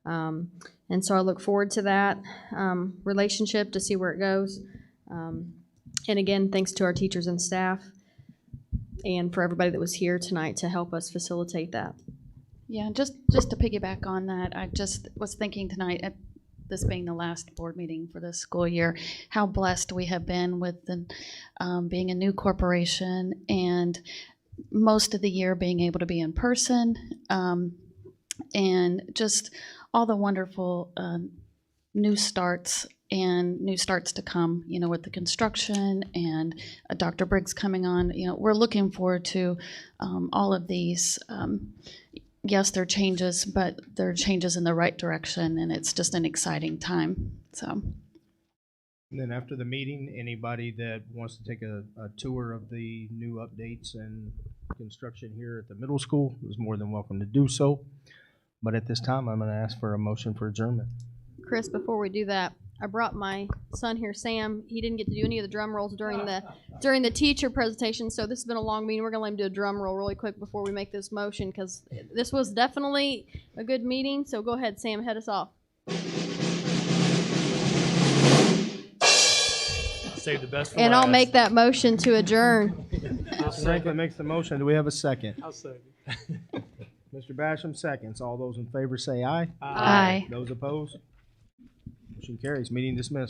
And so I look forward to that relationship, to see where it goes. And again, thanks to our teachers and staff and for everybody that was here tonight to help us facilitate that. Yeah, just to piggyback on that, I just was thinking tonight, at this being the last board meeting for this school year, how blessed we have been with the, being a new corporation and most of the year being able to be in person, and just all the wonderful new starts and new starts to come, you know, with the construction and Dr. Briggs coming on. You know, we're looking forward to all of these. Yes, there are changes, but there are changes in the right direction, and it's just an exciting time. So. And then after the meeting, anybody that wants to take a tour of the new updates and construction here at the middle school is more than welcome to do so. But at this time, I'm going to ask for a motion for adjournment. Chris, before we do that, I brought my son here, Sam. He didn't get to do any of the drum rolls during the teacher presentation, so this has been a long meeting. We're gonna let him do a drum roll really quick before we make this motion, because this was definitely a good meeting. So go ahead, Sam, head us off. Save the best for And last. I'll make that motion to adjourn. Mr. Franklin makes the motion. Do we have a second? I'll second. Mr. Basham seconds. All those in favor say aye. Aye. Those opposed? Motion carries. Meeting dismissed.